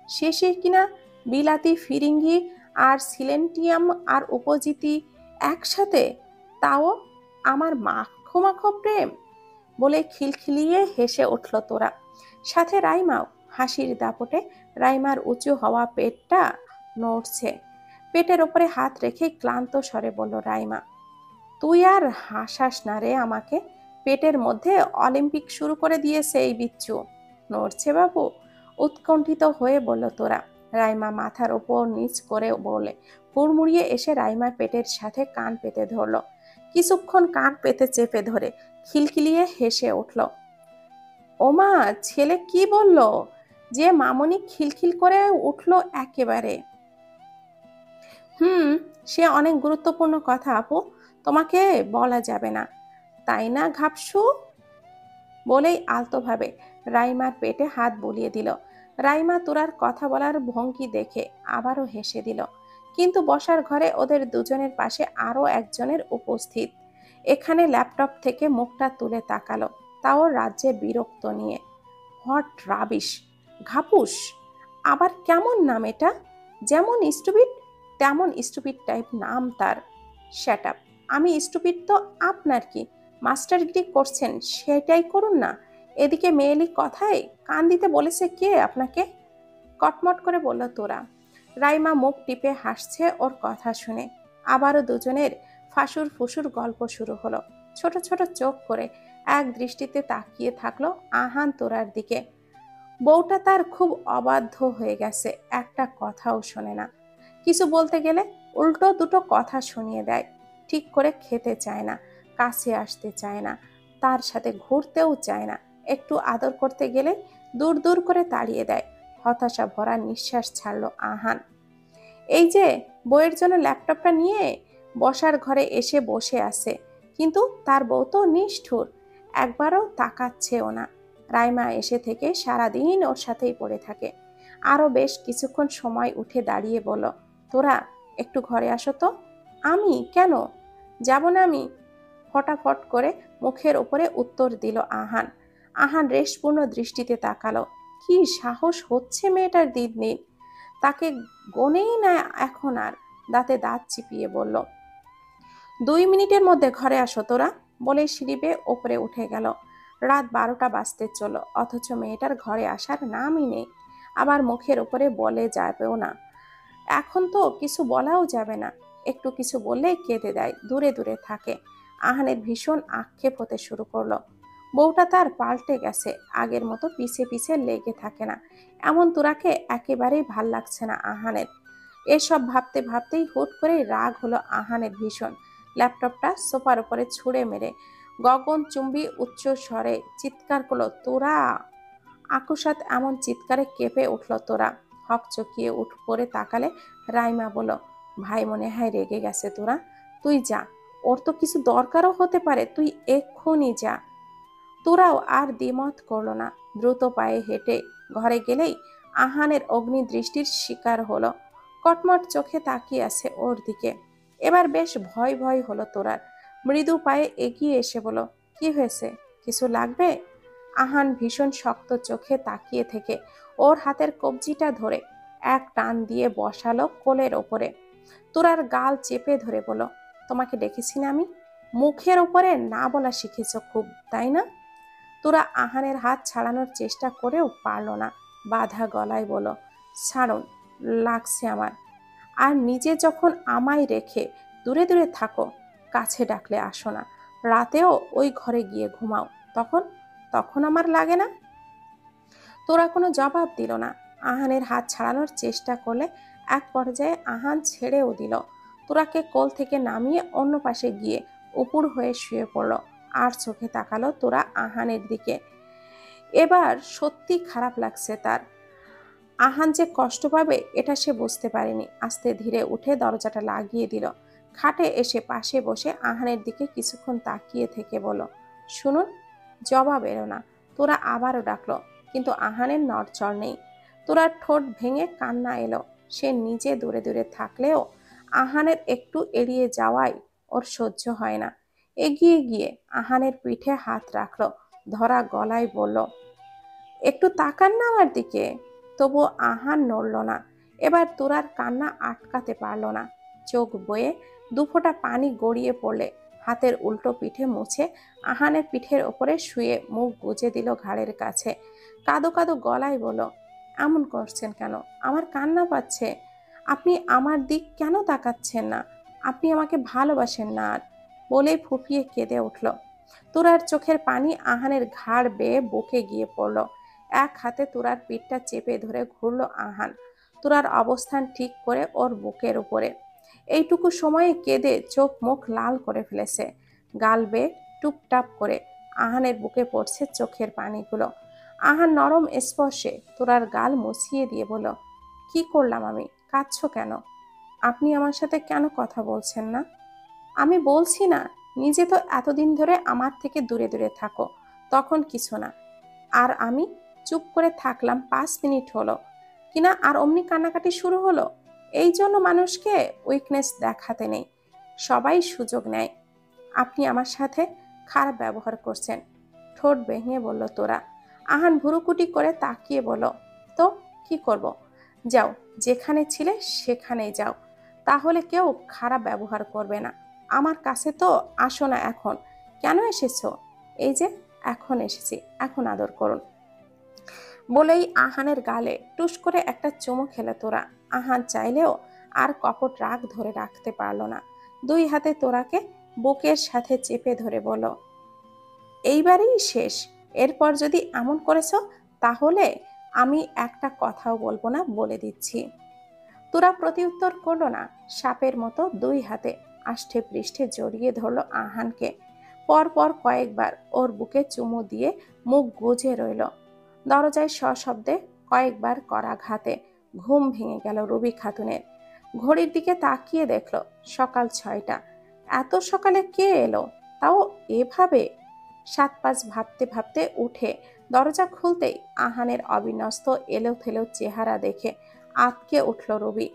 A: শেষে কিনা বিলাতি ফিরিঙ্গি আর সিলেন্টিয়াম আর উপজিতি একসাথে, তাও আমার মাখো মাখো প্রেম! বলে খিলখিলিয়ে হেসে উঠল তোরা। সাথে রাইমাও হাসির দাপটে রাইমার উঁচু হওয়া পেটটা নড়ছে। পেটের ওপরে হাত রেখে ক্লান্ত স্বরে বলল রাইমা, তুই আর হাসাস না রে আমাকে। পেটের মধ্যে অলিম্পিক শুরু করে দিয়েছে এই বিচ্ছু। নড়ছে বাবু? উৎকণ্ঠিত হয়ে বলল তোরা। রাইমা মাথার ওপর নিচ করে বলে হুড়মুড়িয়ে এসে রাইমার পেটের সাথে কান পেতে ধরল। কিছুক্ষণ কান পেতে চেপে ধরে খিলখিলিয়ে হেসে উঠল। ওমা, ছেলে কি বলল? যে মামনি খিলখিল করে উঠল একেবারে। হুম, সে অনেক গুরুত্বপূর্ণ কথা আপু, তোমাকে বলা যাবে না, তাই না ঘাপসু? বলেই আলতোভাবে রাইমার পেটে হাত বুলিয়ে দিল। রাইমা তোরার কথা বলার ভঙ্গি দেখে আবারও হেসে দিল। কিন্তু বসার ঘরে ওদের দুজনের পাশে আরো একজনের উপস্থিত। এখানে ল্যাপটপ থেকে মুখটা তুলে তাকালো, তাও রাজ্যে বিরক্ত নিয়ে। What rubbish! ঘাপুস আবার কেমন নাম এটা? যেমন স্টুপিড তেমন স্টুপিড টাইপ নাম তার। Shut up! আমি স্টুপিড তো আপনার কি? মাস্টার ডিগ্রি করছেন, সেটাই করুন না। এদিকে মেয়েলি কথায় কান দিতে বলেছে কে আপনাকে? কটমট করে বলল তোরা। রাইমা মুখ টিপে হাসছে ওর কথা শুনে। আবারও দুজনের ফাঁসুর ফুসুর গল্প শুরু হলো। ছোট ছোট চোখ করে এক দৃষ্টিতে তাকিয়ে থাকলো আহান তোরার দিকে। বউটা তার খুব অবাধ্য হয়ে গেছে, একটা কথাও শোনে না। কিছু বলতে গেলে উল্টো দুটো কথা শুনিয়ে দেয়। ঠিক করে খেতে চায় না, কাছে আসতে চায় না, তার সাথে ঘুরতেও চায় না। একটু আদর করতে গেলে দূর দূর করে তাড়িয়ে দেয়। হতাশা ভরা নিঃশ্বাস ছাড়লো আহান। এই যে বউয়ের জন্য ল্যাপটপটা নিয়ে বসার ঘরে এসে বসে আছে, কিন্তু তার বউ তো নিষ্ঠুর, একবারও তাকাচ্ছেও না। রাইমা এসে থেকে সারাদিন ওর সাথেই পড়ে থাকে। আরো বেশ কিছুক্ষণ সময় উঠে দাঁড়িয়ে বলল, তোরা একটু ঘরে আসো তো। আমি কেন যাব না? আমি ফটাফট করে মুখের ওপরে উত্তর দিল আহান। আহান রেশপূর্ণ দৃষ্টিতে তাকালো। কি সাহস হচ্ছে মেয়েটার দিন দিন! তাকে গনেই না এখন আর। দাঁতে দাঁত চিপিয়ে বলল, 2 মিনিটের মধ্যে ঘরে আসো তোরা, বলে সিঁড়ি বেয়ে ওপরে উঠে গেল। রাত 12টা বাজতে চলো, অথচ মেয়েটার ঘরে আসার নামই নেই। আবার মুখের উপরে বলে যাবেও না। এখন তো কিছু বলাও যাবে না, একটু কিছু বললেই কেঁদে দেয়, দূরে দূরে থাকে। আহানের ভীষণ আক্ষেপ হতে শুরু করলো। বউটা তার পাল্টে গেছে, আগের মতো পিছে পিছে লেগে থাকে না। এমন তোরাকে একেবারেই ভাল লাগছে না আহানের। এসব ভাবতে ভাবতেই হুট করে রাগ হলো আহানের ভীষণ। ল্যাপটপটা সোফার উপরে ছুঁড়ে মেরে গগনচুম্বী উচ্চ স্বরে চিৎকার করলো, তোরা! আকস্মাৎ এমন চিৎকারে কেঁপে উঠল তোরা। হকচকিয়ে উঠ পড়ে তাকালে রাইমা বলল, ভাই মনে হয় রেগে গেছে। তোরা তুই যা, ওর তো কিছু দরকারও হতে পারে, তুই এক্ষুনি যা। তোরাও আর দ্বিমত করলো না, দ্রুত পায়ে হেঁটে ঘরে গেলেই আহানের অগ্নিদৃষ্টির শিকার হলো। কটমট চোখে তাকিয়ে আছে ওর দিকে। এবার বেশ ভয় ভয় হলো তোরার। মৃদু পায়ে এগিয়ে এসে বলো, কি হয়েছে, কিছু লাগবে? আহান ভীষণ শক্ত চোখে তাকিয়ে থেকে ওর হাতের কবজিটা ধরে এক টান দিয়ে বসালো কোলের ওপরে। তোরার গাল চেপে ধরে বলো, তোমাকে ডেকেছি না আমি? মুখের ওপরে না বলা শিখেছ খুব, তাই না? তোরা আহানের হাত ছাড়ানোর চেষ্টা করেও পারল না। বাধা গলায় বলো, ছাড়ুন, লাগছে আমার। আর নিজে যখন আমায় রেখে দূরে দূরে থাকো, কাছে ডাকলে আসো না, রাতেও ওই ঘরে গিয়ে ঘুমাও, তখন তখন আমার লাগে না? তোরা কোনো জবাব দিল না। আহানের হাত ছাড়ানোর চেষ্টা করলে এক পর্যায়ে আহান ছেড়েও দিল। তোরাকে কোল থেকে নামিয়ে অন্য পাশে গিয়ে উপুড় হয়ে শুয়ে পড়ল। আর চোখে তাকালো তোরা আহানের দিকে। এবার সত্যি খারাপ লাগছে তার। আহান যে কষ্ট পাবে এটা সে বুঝতে পারেনি। আস্তে ধীরে উঠে দরজাটা লাগিয়ে দিল। খাটে এসে পাশে বসে আহানের দিকে কিছুক্ষণ তাকিয়ে থেকে বলল, শুনুন। জবাব এলো না। তোরা আবারও ডাকলো, কিন্তু আহানের নড়চড় নেই। তোরার ঠোঁট ভেঙে কান্না এলো। সে নিজে দূরে দূরে থাকলেও আহানের একটু এড়িয়ে যাওয়াই ওর সহ্য হয় না। এগিয়ে গিয়ে আহানের পিঠে হাত রাখলো, ধরা গলায় বলল, একটু তাকান না আমার দিকে। তবু আহান নড়ল না। এবার তোরার কান্না আটকাতে পারল না। চোখ বয়ে দুফোঁটা পানি গড়িয়ে পড়লে হাতের উল্টো পিঠে মুছে আহানের পিঠের ওপরে শুয়ে মুখ গুজে দিল ঘাড়ের কাছে। কাঁদো কাঁদো গলায় বলল, এমন করছেন কেন? আমার কান্না পাচ্ছে। আপনি আমার দিক কেন তাকাচ্ছেন না? আপনি আমাকে ভালোবাসেন না আর? বলেই ফুঁপিয়ে কেঁদে উঠল। তোরার চোখের পানি আহানের ঘাড় বেয়ে বুকে গিয়ে পড়ল। এক হাতে তোরার পিঠটা চেপে ধরে ঘুরল আহান, তোরার অবস্থান ঠিক করে ওর বুকের উপরে। এইটুকু সময়ে কেঁদে চোখ মুখ লাল করে ফেলেছে। গাল বেয়ে টুপটাপ করে আহানের বুকে পড়ছে চোখের পানিগুলো। আহান নরম স্পর্শে তোরার গাল মুছিয়ে দিয়ে বলল, কি করলাম আমি? কাঁদছো কেন? আপনি আমার সাথে কেন কথা বলছেন না? আমি বলছি না, নিজে তো এতদিন ধরে আমার থেকে দূরে দূরে থাকো, তখন কিছু না। আর আমি চুপ করে থাকলাম 5 মিনিট হলো কিনা, আর অমনি কান্নাকাটি শুরু হলো। এই জন্য মানুষকে উইকনেস দেখাতে নেই, সবাই সুযোগ নেয়। আপনি আমার সাথে খারাপ ব্যবহার করছেন। ঠোঁট ভেঙে বলল তোরা। আহান ভুরুকুটি করে তাকিয়ে বলল, তো কি করব? যাও, যেখানে ছিলে সেখানেই যাও, তাহলে কেউ খারাপ ব্যবহার করবে না। আমার কাছে তো আসো না এখন। কেন এসেছো? এই যে এখন এসেছি, এখন আদর করুন। বলেই আহানের গালে টুস করে একটা চুমু খেলে তোরা। আহান চাইলেও আর কপট রাগ ধরে রাখতে পারল না। দুই হাতে তোরাকে বুকের সাথে চেপে ধরে বলল, এইবারই শেষ। এরপর যদি এমন করেছো তাহলে আমি একটা কথাও বলবো না, বলে দিচ্ছি। তোরা প্রতিউত্তর করলো না। সাপের মতো দুই হাতে আষ্টে পৃষ্ঠে জড়িয়ে ধরল আহানকে। পরপর কয়েকবার ওর বুকে চুমু দিয়ে মুখ গুজে রইল। দরজায় সশব্দে কয়েকবার করা ঘাতে ঘুম ভেঙে গেল রুবি খাতুনের। ঘড়ির দিকে তাকিয়ে দেখল সকাল 6টা। এত সকালে কে এলো, তাও এভাবে? 7-5 ভাবতে ভাবতে উঠে দরজা খুলতেই আহানের অবিন্যস্ত এলোথেলো চেহারা দেখে আঁতকে উঠল রুবি।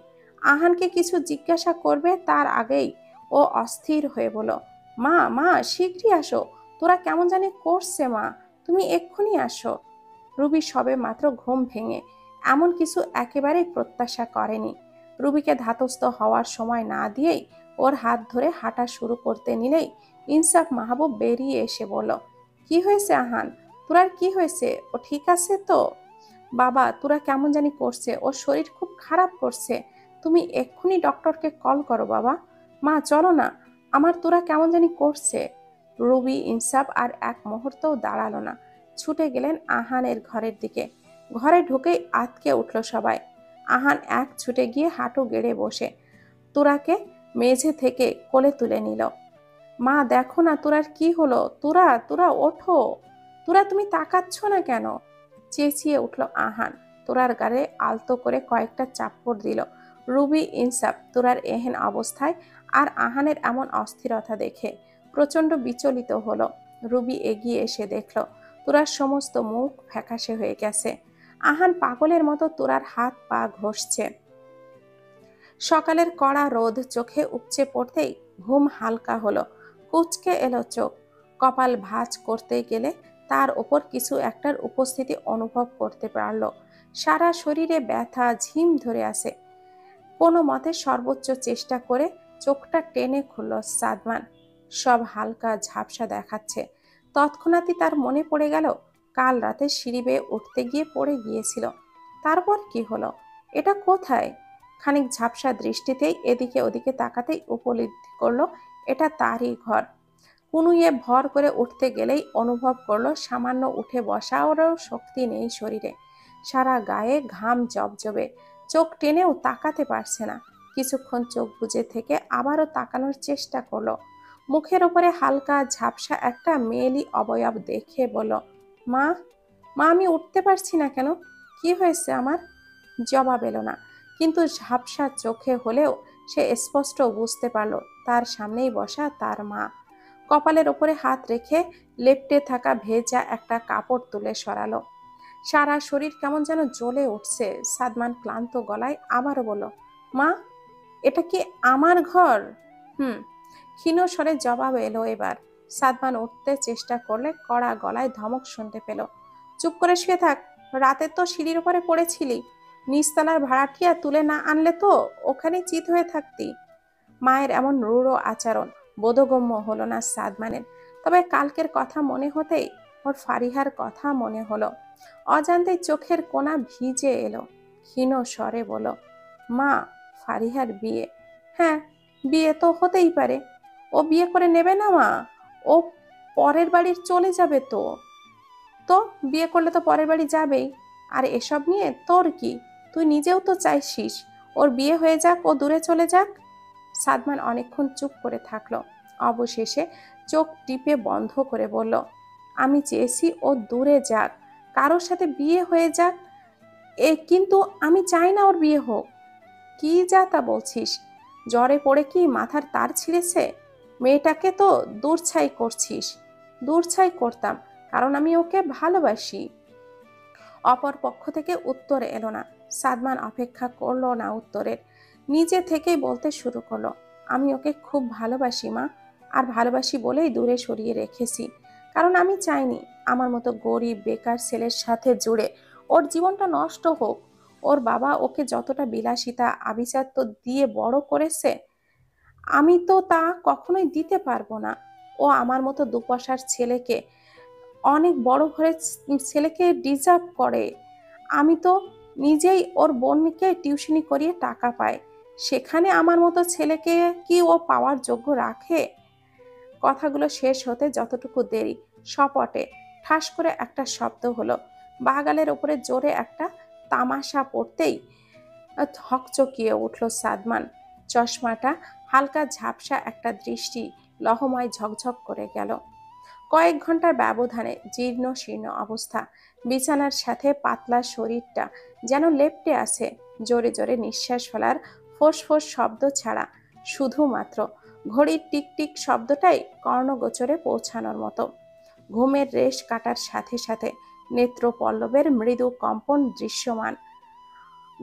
A: আহানকে কিছু জিজ্ঞাসা করবে তার আগেই ও অস্থির হয়ে বলল, মা মা শীঘ্রই আসো, তোরা কেমন জানি করছে মা, তুমি এক্ষুনি আসো। রুবি সবে মাত্র ঘুম ভেঙে এমন কিছু একেবারেই প্রত্যাশা করেনি। রুবিকে ধাতস্থ হওয়ার সময় না দিয়েই ওর হাত ধরে হাঁটা শুরু করতে নিলেই ইনসাফ মাহবুব বেরিয়ে এসে বলল, কি হয়েছে আহান? তোরার কি হয়েছে? ও ঠিক আছে তো? বাবা, তোরা কেমন জানি করছে, ওর শরীর খুব খারাপ করছে। তুমি এক্ষুনি ডক্টরকে কল করো বাবা। মা চলো না, আমার তোরা কেমন জানি করছে। রুবি ইনসাফ আর এক মুহূর্তও দাঁড়ালো না, ছুটে গেলেন আহানের ঘরের দিকে। ঘরে ঢুকেই আতকে উঠল সবাই। আহান এক ছুটে গিয়ে হাঁটু গেড়ে বসে তোরাকে মেঝে থেকে কোলে তুলে নিল। মা দেখো না, তোরার কি হলো? তোরা তোরা ওঠো, তোরা তুমি তাকাচ্ছ না কেন? চেঁচিয়ে উঠল আহান। তোরার গায়ে আলতো করে কয়েকটা চাপ্পড় দিল। রুবি ইনসাফ তোরার এহেন অবস্থায় আর আহানের এমন অস্থিরতা দেখে প্রচন্ড বিচলিত হলো। রুবি এগিয়ে এসে দেখল তোরার সমস্ত মুখ ফ্যাকাশে হয়ে গেছে। আহান পাগলের মতো তোরার হাত পা ঘষছে। সকালের কড়া রোদ চোখে উপচে পড়তেই ঘুম হালকা হলো, কুঁচকে এলো চোখ। কপাল ভাঁজ করতে গেলে তার ওপর কিছু একটার উপস্থিতি অনুভব করতে পারল। সারা শরীরে ব্যথা ঝিম ধরে আসে। কোনো মতে সর্বোচ্চ চেষ্টা করে চোখটা টেনে খুলল সাদমান। সব হালকা ঝাপসা দেখাচ্ছে। তৎক্ষণাৎই তার মনে পড়ে গেল কাল রাতে সিঁড়ি বেয়ে উঠতে গিয়ে পড়ে গিয়েছিল। তারপর কি হলো? এটা কোথায়? খানিক ঝাপসা দৃষ্টিতেই এদিকে ওদিকে তাকাতেই উপলব্ধি করলো এটা তারই ঘর। কুনুইয়ে ভর করে উঠতে গেলেই অনুভব করলো সামান্য উঠে বসারও শক্তি নেই শরীরে। সারা গায়ে ঘাম জবজবে, চোখ টেনেও তাকাতে পারছে না। কিছুক্ষণ চোখ বুজে থেকে আবারও তাকানোর চেষ্টা করলো। মুখের ওপরে হালকা ঝাপসা একটা মেয়েলি অবয়ব দেখে বলল, মা, মা আমি উঠতে পারছি না কেন? কি হয়েছে আমার? জবাব এলো না, কিন্তু ঝাপসা চোখে হলেও সে স্পষ্ট বুঝতে পারল তার সামনেই বসা তার মা। কপালের ওপরে হাত রেখে লেপ্টে থাকা ভেজা একটা কাপড় তুলে সরালো। সারা শরীর কেমন যেন জ্বলে উঠছে। সাদমান ক্লান্ত গলায় আবারও বলল, মা, এটা কি আমার ঘর? হুম। ক্ষীণ স্বরে জবাব এলো এবার। সাদমান উঠতে চেষ্টা করলে কড়া গলায় ধমক শুনতে পেল, চুপ করে শুয়ে থাক। রাতে তো সিঁড়ির উপরে পড়েছিলি, নিচতলার ভাড়াটিয়া তুলে না আনলে তো ওখানে চিত হয়ে থাকতি। মায়ের এমন রূঢ় আচরণ বোধগম্য হলো না সাদমানের। তবে কালকের কথা মনে হতেই ওর ফারিহার কথা মনে হলো। অজান্তেই চোখের কোণা ভিজে এলো। ক্ষীণ স্বরে বলল, মা, ফারিহার বিয়ে? হ্যাঁ, বিয়ে তো হতেই পারে। ও বিয়ে করে নেবে না মা? ও পরের বাড়ির চলে যাবে তো। তো বিয়ে করলে তো পরের বাড়ি যাবেই। আর এসব নিয়ে তোর কি? তুই নিজেও তো চাইছিস ওর বিয়ে হয়ে যাক, ও দূরে চলে যাক। সাদমান অনেকক্ষণ চুপ করে থাকলো। অবশেষে চোখ টিপে বন্ধ করে বলল, আমি চেয়েছি ও দূরে যাক, কারোর সাথে বিয়ে হয়ে যাক, কিন্তু আমি চাই না ওর বিয়ে হোক। কি যা তা বলছিস? জ্বরে পড়ে কি মাথার তার ছিঁড়েছে? মেয়েটাকে তো দূরছাই করছিস। দূরছাই করতাম, কারণ আমি ওকে ভালোবাসি। অপর পক্ষ থেকে উত্তর এলো না। সাদমান অপেক্ষা করলো না উত্তরের, নিজে থেকেই বলতে শুরু করলো, আমি ওকে খুব ভালোবাসি মা, আর ভালোবাসি বলেই দূরে সরিয়ে রেখেছি। কারণ আমি চাইনি আমার মতো গরিব বেকার ছেলের সাথে জুড়ে ওর জীবনটা নষ্ট হোক। ওর বাবা ওকে যতটা বিলাসিতা আভিজাত্য দিয়ে বড় করেছে, আমি তো তা কখনোই দিতে পারবো না। ও আমার মতো দুপয়সার ছেলেকে, অনেক বড় ঘরের ছেলেকে ডিজার্ভ করে। আমি তো নিজেই ওর বোনকে টিউশনি করিয়ে টাকা পাই, সেখানে আমার মতো ছেলেকে কি ও পাওয়ার যোগ্য রাখে? কথাগুলো শেষ হতে যতটুকু দেরি, সপটে ঠাস করে একটা শব্দ হলো। বাগালের ওপরে জোরে একটা তামাশা পড়তেই হকচকিয়ে উঠল সাদমান। চশমাটা হালকা ঝাপসা একটা দৃষ্টি লহময় ঝকঝক করে গেল। কয়েক ঘন্টার ব্যবধানে জীর্ণ শীর্ণ অবস্থা, বিছানার সাথে পাতলা শরীরটা যেন লেপ্টে আছে। জোরে জোরে নিঃশ্বাস ফেলার ফোঁস ফোঁস শব্দ ছাড়া শুধুমাত্র ঘড়ির টিকটিক শব্দটাই কর্ণগোচরে পৌঁছানোর মতো। ঘুমের রেশ কাটার সাথে সাথে নেত্রপল্লবের মৃদু কম্পন দৃশ্যমান।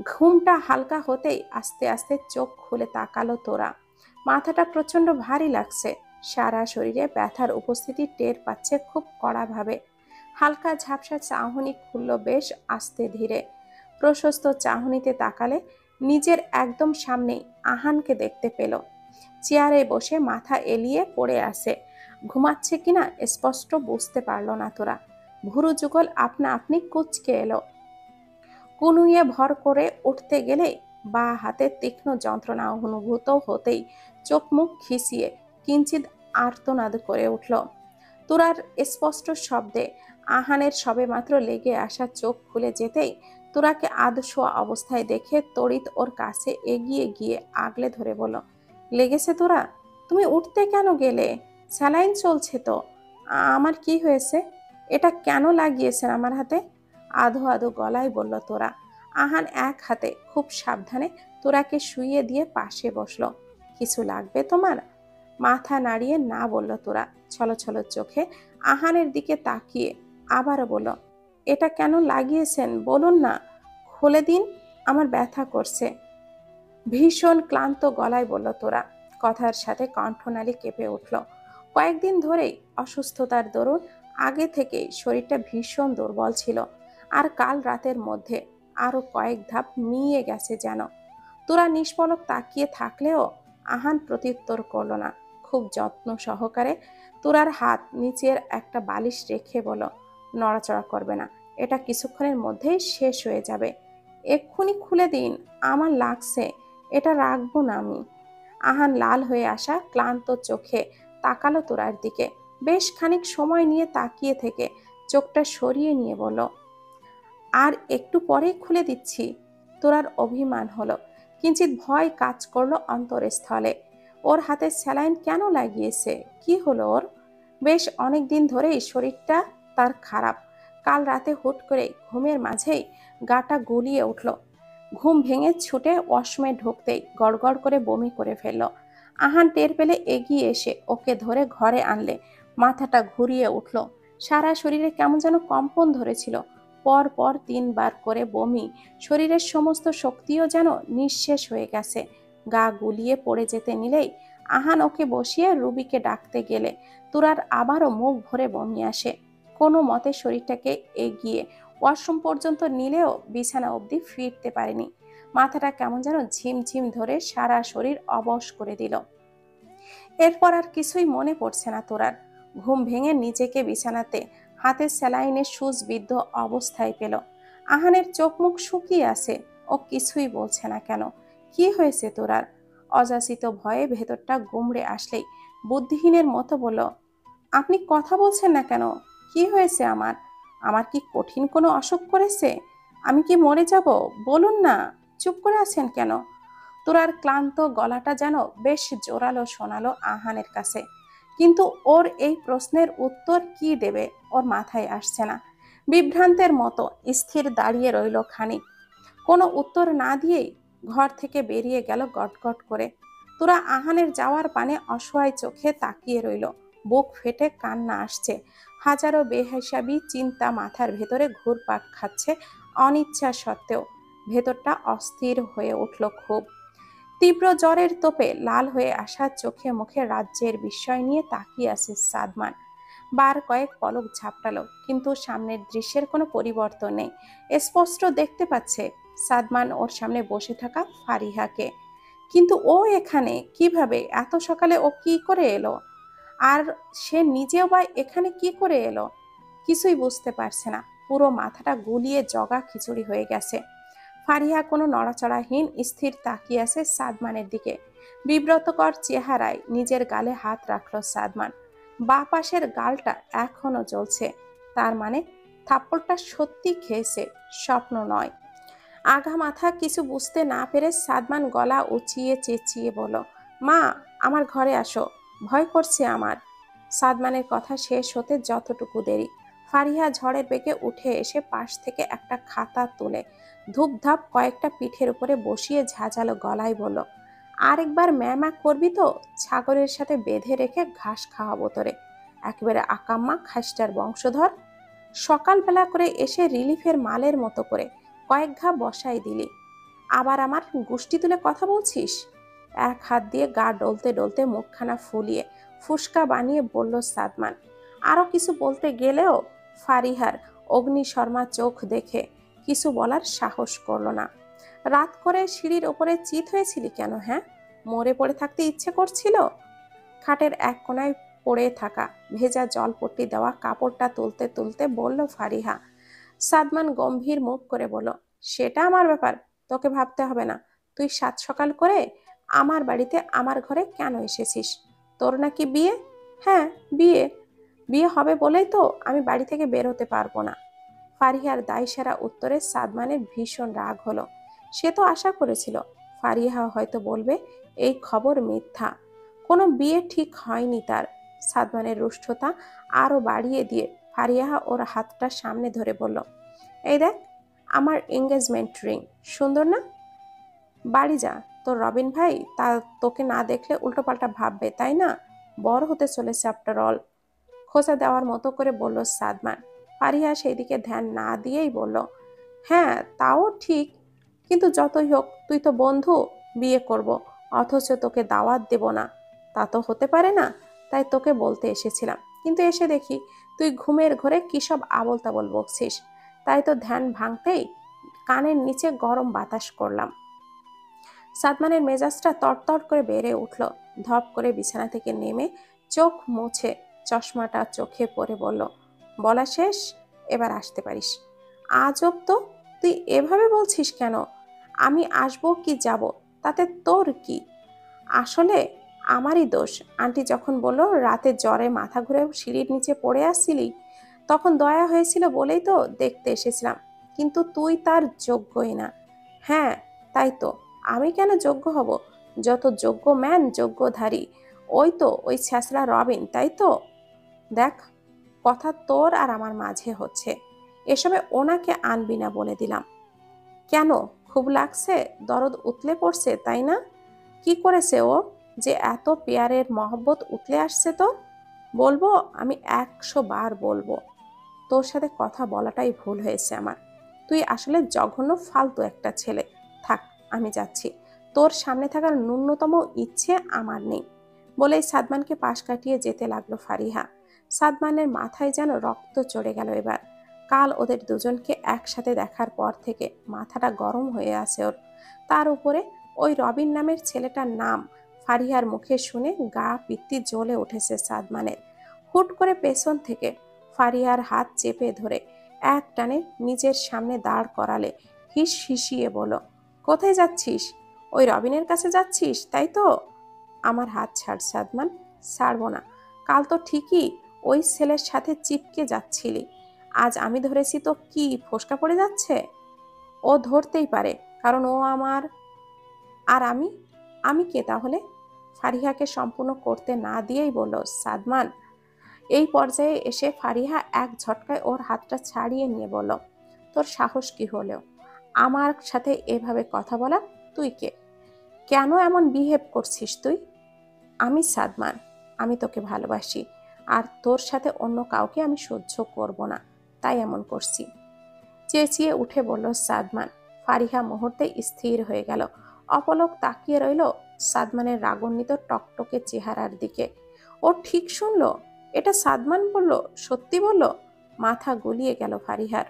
A: ঘুমটা হালকা হতেই আস্তে আস্তে চোখ খুলে তাকালো তোরা। মাথাটা প্রচন্ড ভারী লাগছে। সারা শরীরে ব্যথার উপস্থিতি টের পাচ্ছে খুব কড়াভাবে। হালকা ঝাপসা চাহনি খুলল বেশ আস্তে ধীরে। প্রশস্ত চাহনিতে তাকালে নিজের একদম সামনেই আহানকে দেখতে পেল। চেয়ারে বসে মাথা এলিয়ে পড়ে আছে। ঘুমাচ্ছে কিনা স্পষ্ট বুঝতে পারল না তোরা। ভুরু যুগল আপনা আপনি কুঁচকে এলো। কুনুইয়ে ভর করে উঠতে গেলে বা হাতে তীক্ষ্ণ যন্ত্রণা অনুভূত হতেই চোখ মুখ খিচিয়ে কিঞ্চিত আর্তনাদ করে উঠল। তোরার স্পষ্ট শব্দে আহানের সবেমাত্র লেগে আসা চোখ খুলে যেতেই তোরাকে আধশোয়া অবস্থায় দেখে তড়িৎ ওর কাছে এগিয়ে গিয়ে আগলে ধরে বলল, লেগেছে তোরা? তুমি উঠতে কেন গেলে? স্যালাইন চলছে তো। আমার কি হয়েছে? এটা কেন লাগিয়েছেন আমার হাতে? আধো আধো গলায় বলল তোরা। আহান এক হাতে খুব সাবধানে তোরাকে শুইয়ে দিয়ে পাশে বসলো। কিছু লাগবে তোমার? মাথা নাড়িয়ে না বলল তোরা। ছলছল চোখে আহানের দিকে তাকিয়ে আবারও বলল, এটা কেন লাগিয়েছেন বলুন না, খুলে দিন, আমার ব্যথা করছে। ভীষণ ক্লান্ত গলায় বলল তোরা। কথার সাথে কণ্ঠনালী কেঁপে উঠল। কয়েকদিন ধরেই অসুস্থতার দরুন আগে থেকেই শরীরটা ভীষণ দুর্বল ছিল, আর কাল রাতের মধ্যে আরো কয়েক ধাপ মিয়ে গেছে যেন। তোরা নিষ্পলক তাকিয়ে থাকলেও আহান প্রত্যুত্তর করল না। খুব যত্ন সহকারে তোরার হাত নিচের একটা বালিশ রেখে বলল, নড়াচড়া করবে না, এটা কিছুক্ষণের মধ্যেই শেষ হয়ে যাবে। এক্ষুনি খুলে দিন, আমার লাগছে, এটা রাখবো না আমি। আহান লাল হয়ে আসা ক্লান্ত চোখে তাকালো তোরার দিকে। বেশ খানিক সময় নিয়ে তাকিয়ে থেকে চোখটা সরিয়ে নিয়ে বলল, আর একটু পরেই খুলে দিচ্ছি। তোরার অভিমান হলো, কিঞ্চিত ভয় কাজ করলো অন্তরস্থলে। ওর হাতে স্যালাইন কেন লাগিয়েছে? কি হলো ওর? বেশ অনেক দিন ধরেই শরীরটা তার খারাপ। কাল রাতে হুট করে ঘুমের মাঝেই গাটা গুলিয়ে উঠল। ঘুম ভেঙে ছুটে ওয়াশরুমে ঢুকতেই গড়গড় করে বমি করে ফেলল। আহান টের পেলে এগিয়ে এসে ওকে ধরে ঘরে আনলে মাথাটা ঘুরিয়ে উঠল। সারা শরীরে কেমন যেন কম্পন ধরেছিল। পর পর 3 বার করে বমি, শরীরের সমস্ত শক্তিও যেন নিঃশেষ হয়ে গেছে। গা গুলিয়ে পড়ে যেতে নিলেই আহান ওকে বসিয়ে রুবিকে ডাকতে গেলে তোরার আবারও মুখ ভরে বমি আসে। কোনো মতে শরীরটাকে এগিয়ে ওয়াশরুম পর্যন্ত নিলেও বিছানা অবধি ফিরতে পারেনি। মাথাটা কেমন যেন ঝিমঝিম ধরে সারা শরীর অবশ করে দিল। এরপর আর কিছুই মনে পড়ছে না তোরার। ঘুম ভেঙে নিজেকে বিছানাতে হাতে স্যালাইনের সুচ বিদ্ধ অবস্থায় পেল। আহানের চোখ মুখ শুকিয়ে আছে। ও কিছুই বলছে না কেন? কি হয়েছে তোরার? অযাচিত ভয়ে ভেতরটা গুমড়ে আসলেই বুদ্ধিহীনের মতো বলল, আপনি কথা বলছেন না কেন? কি হয়েছে আমার? আমার কি কঠিন কোনো অসুখ করেছে? আমি কি মরে যাব? বলুন না, চুপ করে আছেন কেন? তোরার ক্লান্ত গলাটা যেন বেশ জোরালো শোনালো আহানের কাছে। কিন্তু ওর এই প্রশ্নের উত্তর কি দেবে ওর মাথায় আসছে না। বিভ্রান্তের মতো স্থির দাঁড়িয়ে রইল খানিক। কোনো উত্তর না দিয়েই ঘর থেকে বেরিয়ে গেল গটগট করে। তোরা আহানের যাওয়ার পানে অসহায় চোখে তাকিয়ে রইল। বুক ফেটে কান্না আসছে। হাজারো বেহিসাবি চিন্তা মাথার ভেতরে ঘুরপাক খাচ্ছে। অনিচ্ছা সত্ত্বেও ভেতরটা অস্থির হয়ে উঠল খুব। তীব্র জ্বরের তোপে লাল হয়ে আসা চোখে মুখে রাজ্যের বিস্ময় নিয়ে তাকিয়ে আছে সাদমান। বার কয়েক পলক ঝাপটালো, কিন্তু সামনের দৃশ্যের কোনো পরিবর্তন নেই। স্পষ্ট দেখতে পাচ্ছে সাদমান ওর সামনে বসে থাকা ফারিহাকে। কিন্তু ও এখানে কিভাবে? এত সকালে ও কি করে এলো? আর সে নিজেও বা এখানে কি করে এলো? কিছুই বুঝতে পারছে না। পুরো মাথাটা গুলিয়ে জগা খিচুড়ি হয়ে গেছে। ফারিহা কোনো নড়াচড়াহীন স্থির তাকিয়ে আছে সাদমানের দিকে। বিব্রতকর চেহারায় নিজের গালে হাত রাখলো সাদমান। বাঁ পাশের গালটা এখনো জ্বলছে। তার মানে থাপ্পড়টা সত্যি খেয়েছে, স্বপ্ন নয়। আগা মাথা কিছু বুঝতে না পেরে সাদমান গলা উঁচিয়ে চেঁচিয়ে বলল, মা, আমার ঘরে আসো, ভয় করছে আমার। সাদমানের কথা শেষ হতে যতটুকু দেরি, ফারিহা ঝড়ের বেগে উঠে এসে পাশ থেকে একটা খাতা তুলে ধূপধাপ কয়েকটা পিঠের উপরে বসিয়ে ঝাঁঝালো গলায় বলল, আরেকবার ম্যামা করবি তো ছাগলের সাথে বেঁধে রেখে ঘাস খাওয়াবো তোরে। একেবারে আকাম্মা খাসটার বংশধর। সকালবেলা করে এসে রিলিফের মালের মতো করে কয়েক ঘা বসাই দিলি, আবার আমার গুষ্টি তুলে কথা বলছিস? এক হাত দিয়ে গা ডলতে ডলতে মুখখানা ফুলিয়ে ফুসকা বানিয়ে বলল সাদমান। আরো কিছু বলতে গেলেও ফারিহার অগ্নিশর্মা চোখ দেখে কিছু বলার সাহস করল না। রাত করে সিঁড়ির ওপরে চিত হয়েছিলি কেন? হ্যাঁ, মরে পড়ে থাকতে ইচ্ছে করছিল? খাটের এক কোনায় পড়ে থাকা ভেজা জলপট্টি দেওয়া কাপড়টা তুলতে তুলতে বলল ফারিহা। সাদমান গম্ভীর মুখ করে বলল, সেটা আমার ব্যাপার, তোকে ভাবতে হবে না। তুই সাত সকাল করে আমার বাড়িতে আমার ঘরে কেন এসেছিস? তোর নাকি বিয়ে? হ্যাঁ, বিয়ে। বিয়ে হবে বলেই তো আমি বাড়ি থেকে বের হতে পারবো না। ফারিহার দায়সারা উত্তরে সাদমানের ভীষণ রাগ হলো। সে তো আশা করেছিল ফারিহা হয়তো বলবে এই খবর মিথ্যা, কোনো বিয়ে ঠিক হয়নি তার। সাদমানের রুষ্টতা আরো বাড়িয়ে দিয়ে ফারিহা ওর হাতটা সামনে ধরে বলল, এই দেখ, আমার এঙ্গেজমেন্ট রিং, সুন্দর না? বাড়ি যা, তোর রবিন ভাই তা তোকে না দেখলে উল্টোপাল্টা ভাববে, তাই না? বড় হতে চলেছে আফটার অল। খোঁচা দেওয়ার মতো করে বলল সাদমান। ফারিহা সেই দিকে ধ্যান না দিয়েই বলল, হ্যাঁ তাও ঠিক, কিন্তু যতই হোক তুই তো বন্ধু, বিয়ে করব অথচ তোকে দাওয়াত দেব না, তা তো হতে পারে না। তাই তোকে বলতে এসেছিলাম, কিন্তু এসে দেখি তুই ঘুমের ঘরে কী সব আবল তাবল বকছিস। তাই তো ধ্যান ভাঙতেই কানের নিচে গরম বাতাস করলাম। সাদমানের মেজাজটা তরতর করে বেড়ে উঠল। ধপ করে বিছানা থেকে নেমে চোখ মুছে চশমাটা চোখে পরে বলল, বলা শেষ, এবার আসতে পারিস। আজব তো, তুই এভাবে বলছিস কেন? আমি আসবো কি যাব তাতে তোর কি? আসলে আমারই দোষ। আন্টি যখন বলল রাতে জ্বরে মাথা ঘুরে সিঁড়ির নিচে পড়ে আসছিলি, তখন দয়া হয়েছিল বলেই তো দেখতে এসেছিলাম, কিন্তু তুই তার যোগ্যই না। হ্যাঁ তাই তো, আমি কেন যোগ্য হব? যত যোগ্য ম্যান যোগ্যধারী ওই তো ওই ছ্যাঁচড়া রবিন, তাই তো? দেখ, কথা তোর আর আমার মাঝে হচ্ছে, এসবে ওনাকে আনবি না বলে দিলাম। কেন, খুব লাগছে? দরদ উতলে পড়ছে, তাই না? কি করেছে ও যে এত পেয়ারের মহব্বত উতলে আসছে? তো বলবো, আমি 100 বার বলবো। তোর সাথে কথা বলাটাই ভুল হয়েছে আমার। তুই আসলে জঘন্য ফালতু একটা ছেলে। থাক, আমি যাচ্ছি। তোর সামনে থাকার ন্যূনতম ইচ্ছে আমার নেই। বলেই সাদমানকে পাশ কাটিয়ে যেতে লাগলো ফারিহা। সাদমানের মাথায় যেন রক্ত চড়ে গেল এবার। কাল ওদের দুজনকে একসাথে দেখার পর থেকে মাথাটা গরম হয়ে আছে ওর। তার উপরে ওই রবিন নামের ছেলেটার নাম ফারিহার মুখে শুনে গা পিত্তি জ্বলে উঠেছে সাদমানের। হুট করে পেছন থেকে ফারিহার হাত চেপে ধরে এক টানে নিজের সামনে দাঁড় করালে হিস হিসিয়ে বলো, কোথায় যাচ্ছিস? ওই রবিনের কাছে যাচ্ছিস, তাই তো? আমার হাত ছাড় সাদমান। ছাড়বো না। কাল তো ঠিকই ওই ছেলের সাথে চিপকে যাচ্ছিলি, আজ আমি ধরেছি তো কি ফোসকা পড়ে যাচ্ছে? ও ধরতেই পারে, কারণ ও আমার। আর আমি, আমি কে তাহলে? ফারিহাকে সম্পূর্ণ করতে না দিয়েই বলল সাদমান। এই পর্যায়ে এসে ফারিহা এক ঝটকায় ওর হাতটা ছাড়িয়ে নিয়ে বলল, তোর সাহস কি হলেও আমার সাথে এভাবে কথা বলা? তুই কে? কেন এমন বিহেভ করছিস তুই? আমি সাদমান, আমি তোকে ভালোবাসি, আর তোর সাথে অন্য কাউকে আমি সহ্য করব না, তাই এমন করছি। চেঁচিয়ে উঠে বলল সাদমান। ফারিহা মুহূর্তে স্থির হয়ে গেল, অপলক তাকিয়ে রইল সাদমানের রাগান্বিত টকটকে চেহারার দিকে। ও ঠিক শুনলো? এটা সাদমান বলল? সত্যি বলল? মাথা গুলিয়ে গেল ফারিহার।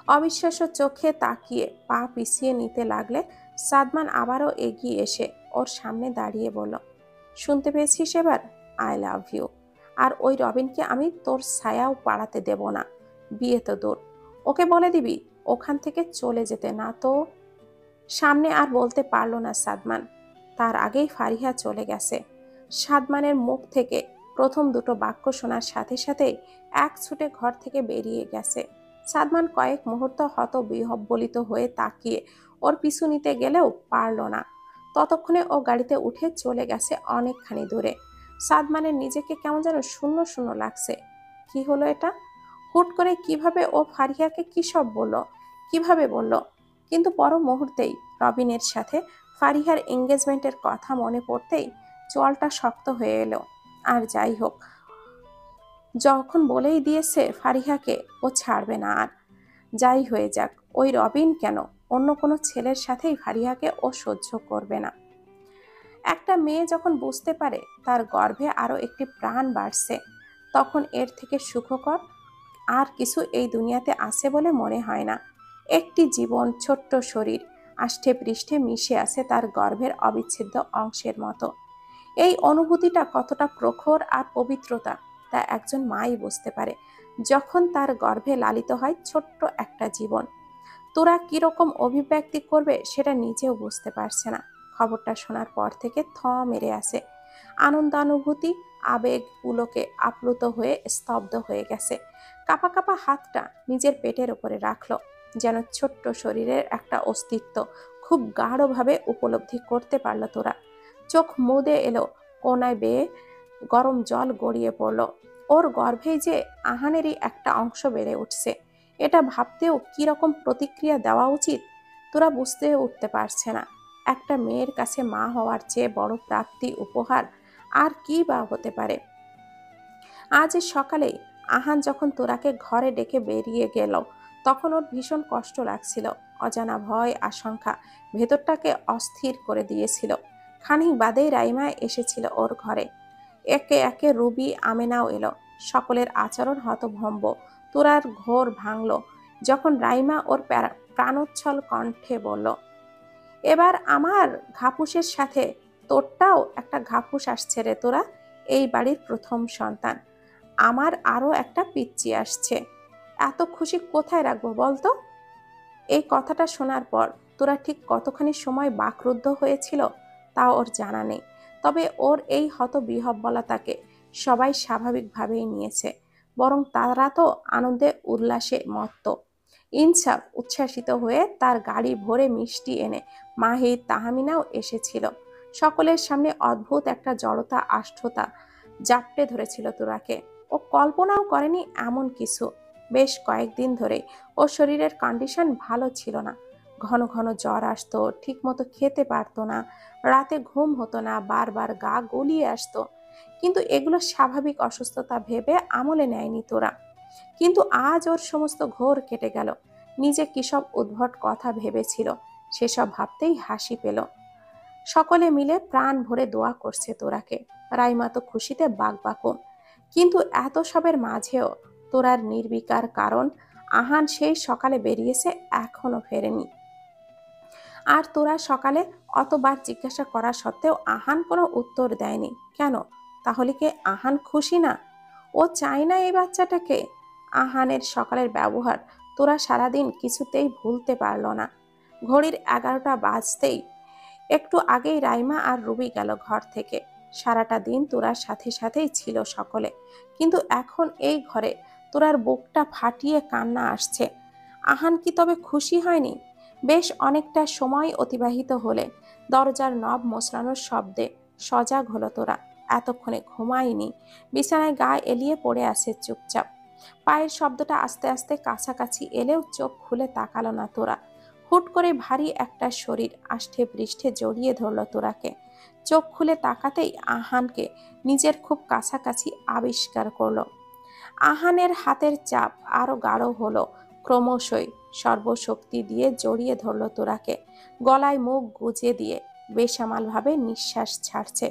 A: অবিশ্বাস্য চোখে তাকিয়ে পা পিছিয়ে নিতে লাগলে সাদমান আবারও এগিয়ে এসে ওর সামনে দাঁড়িয়ে বলল, শুনতে পেয়েছিস এবার? I love you. আর ওই রবিনকে আমি তোর ছায়াও পাড়াতে দেব না। বিয়ে তো দূর, ওকে বলে দিবি ওখান থেকে চলে যেতে, না তো। সামনে আর বলতে পারল না সাদমান, তার আগেই ফারিহা চলে গেছে। সাদমানের মুখ থেকে প্রথম দুটো বাক্য শোনার সাথে সাথে এক ছুটে ঘর থেকে বেরিয়ে গেছে। সাদমান কয়েক মুহূর্ত হতবিহ্বলিত হয়ে তাকিয়ে ওর পিছু নিতে গেলেও পারল না। ততক্ষণে ও গাড়িতে উঠে চলে গেছে অনেকখানি দূরে। সাদমানের নিজেকে কেমন যেন শূন্য শূন্য লাগছে। কি হলো এটা? হুট করে কিভাবে ও ফারিহাকে কি সব বলল? কিভাবে বলল? কিন্তু পর মুহূর্তেই রবিনের সাথে ফারিহার এঙ্গেজমেন্টের কথা মনে পড়তেই চোয়ালটা শক্ত হয়ে এলো। আর যাই হোক, যখন বলেই দিয়েছে ফারিহাকে ও ছাড়বে না আর। যাই হয়ে যাক, ওই রবিন কেন, অন্য কোনো ছেলের সাথেই ফারিহাকে ও সহ্য করবে না। একটা মেয়ে যখন বুঝতে পারে তার গর্ভে আরো একটি প্রাণ বাড়ছে, তখন এর থেকে সুখকর আর কিছু এই দুনিয়াতে আছে বলে মনে হয় না। একটি জীবন, ছোট্ট শরীর, আষ্ঠে পৃষ্ঠে মিশে আছে তার গর্ভের অবিচ্ছেদ্য অংশের মতো। এই অনুভূতিটা কতটা প্রখর আর পবিত্রতা তা একজন মাই বুঝতে পারে যখন তার গর্ভে লালিত হয় ছোট্ট একটা জীবন। তোরা কিরকম অভিব্যক্তি করবে সেটা নিজেও বুঝতে পারছে না। খবরটা শোনার পর থেকে মেরে আসে। আনন্দানুভূতি আবেগ পুলকে আপ্লুত হয়ে স্তব্ধ হয়ে গেছে। কাপা কাপা হাতটা নিজের পেটের উপরে রাখলো, যেন ছোট্ট শরীরের একটা অস্তিত্ব খুব গাঢ়ভাবে উপলব্ধি করতে পারল তোরা। চোখ মুদে এলো, কোনায় বেয়ে গরম জল গড়িয়ে পড়ল। ওর গর্ভে যে আহানেরই একটা অংশ বেড়ে উঠছে, এটা ভাবতেও কিরকম প্রতিক্রিয়া দেওয়া উচিত তোরা বুঝতে উঠতে পারছে না। একটা মেয়ের কাছে মা হওয়ার চেয়ে বড় প্রাপ্তি উপহার আর কি বা হতে পারে। আজ সকালে আহান যখন তোরাকে ঘরে ডেকে বেরিয়ে গেল তখন ওর ভীষণ কষ্ট লাগছিল। অজানা ভয় আশঙ্কা ভেতরটাকে অস্থির করে দিয়েছিল। খানিক বাদেই রাইমা এসেছিল ওর ঘরে। একে একে রুবি আমেনাও এলো। সকলের আচরণ হতভম্ব। তোরার ঘোর ভাঙল যখন রাইমা ওর প্রাণোচ্ছল কণ্ঠে বলল, এবার আমার ঘাপুসের সাথে তোরটাও একটা ঘাপুস আসছে রে তোরা। এই বাড়ির প্রথম সন্তান, আমার আরো একটা পিচ্চি আসছে। এত খুশি কোথায় রাখবো বলতো? এই কথাটা শোনার পর তোরা ঠিক কতখানি সময় বাকরুদ্ধ হয়েছিল তা ওর জানা নেই। তবে ওর এই হতবিহ্বলতাকে সবাই স্বাভাবিকভাবেই নিয়েছে, বরং তারা তো আনন্দে উল্লাসে মত্ত। ইনসাফ উচ্ছ্বাসিত হয়ে তার গাড়ি ভরে মিষ্টি এনে মাহির তাহমিনাও এসেছিল। সকলের সামনে অদ্ভুত একটা জড়তা আষ্ঠতা জাপটে ধরেছিল তোরাকে। ও কল্পনাও করেনি এমন কিছু। বেশ কয়েকদিন ধরে ওর শরীরের কন্ডিশন ভালো ছিল না। ঘন ঘন জ্বর আসতো, ঠিক মতো খেতে পারতো না, রাতে ঘুম হতো না, বারবার গা গলিয়ে আসতো। কিন্তু এগুলো স্বাভাবিক অসুস্থতা ভেবে আমলে নেয়নি তোরা। কিন্তু আজ ওর সমস্ত ঘোর কেটে গেল। নিজে কি সব উদ্ভট কথা ভেবেছিল সেসব ভাবতেই হাসি পেল। সকলে মিলে প্রাণ ভরে দোয়া করছে তোরাকে। রাইমা তো খুশিতে বাকবাকুম। কিন্তু এত সবের মাঝেও তোরার নির্বিকার কারণ আহান সেই সকালে বেরিয়েছে, এখনো ফেরেনি। আর তোরা সকালে অতবার জিজ্ঞাসা করা সত্ত্বেও আহান কোনো উত্তর দেয়নি কেন? তাহলে কি আহান খুশি না? ও চায় না এই বাচ্চাটাকে? আহানের সকালের ব্যবহার তোরা সারাদিন কিছুতেই ভুলতে পারল না। ঘড়ির 11টা বাজতেই একটু আগেই রাইমা আর রুবি গেল ঘর থেকে। সারাটা দিন তোরার সাথে সাথেই ছিল সকলে, কিন্তু এখন এই ঘরে তোরার বুকটা ফাটিয়ে কান্না আসছে। আহান কি তবে খুশি হয়নি? বেশ অনেকটা সময় অতিবাহিত হলে দরজার নব মোচড়ানোর শব্দে সজাগ হলো তোরা। এতক্ষণে ঘুমায়নি, বিছানায় গা এলিয়ে পড়ে আছে চুপচাপ। পায়ের শব্দটা আস্তে আস্তে কাছাকাছি এলেও চোখ খুলে তাকালো না তোরা। হুট করে ভারী একটা শরীর আষ্ঠে পৃষ্ঠে জড়িয়ে ধরল তোরাকে। চোখ খুলে তাকাতেই আহানকে নিজের খুব কাছাকাছি আবিষ্কার করলো। আহানের হাতের চাপ আরো গাঢ় হলো ক্রমশই। সর্বশক্তি দিয়ে জড়িয়ে ধরল তোরাকে। গলায় মুখ গুজে দিয়ে বেসামালভাবে নিঃশ্বাস ছাড়ছে।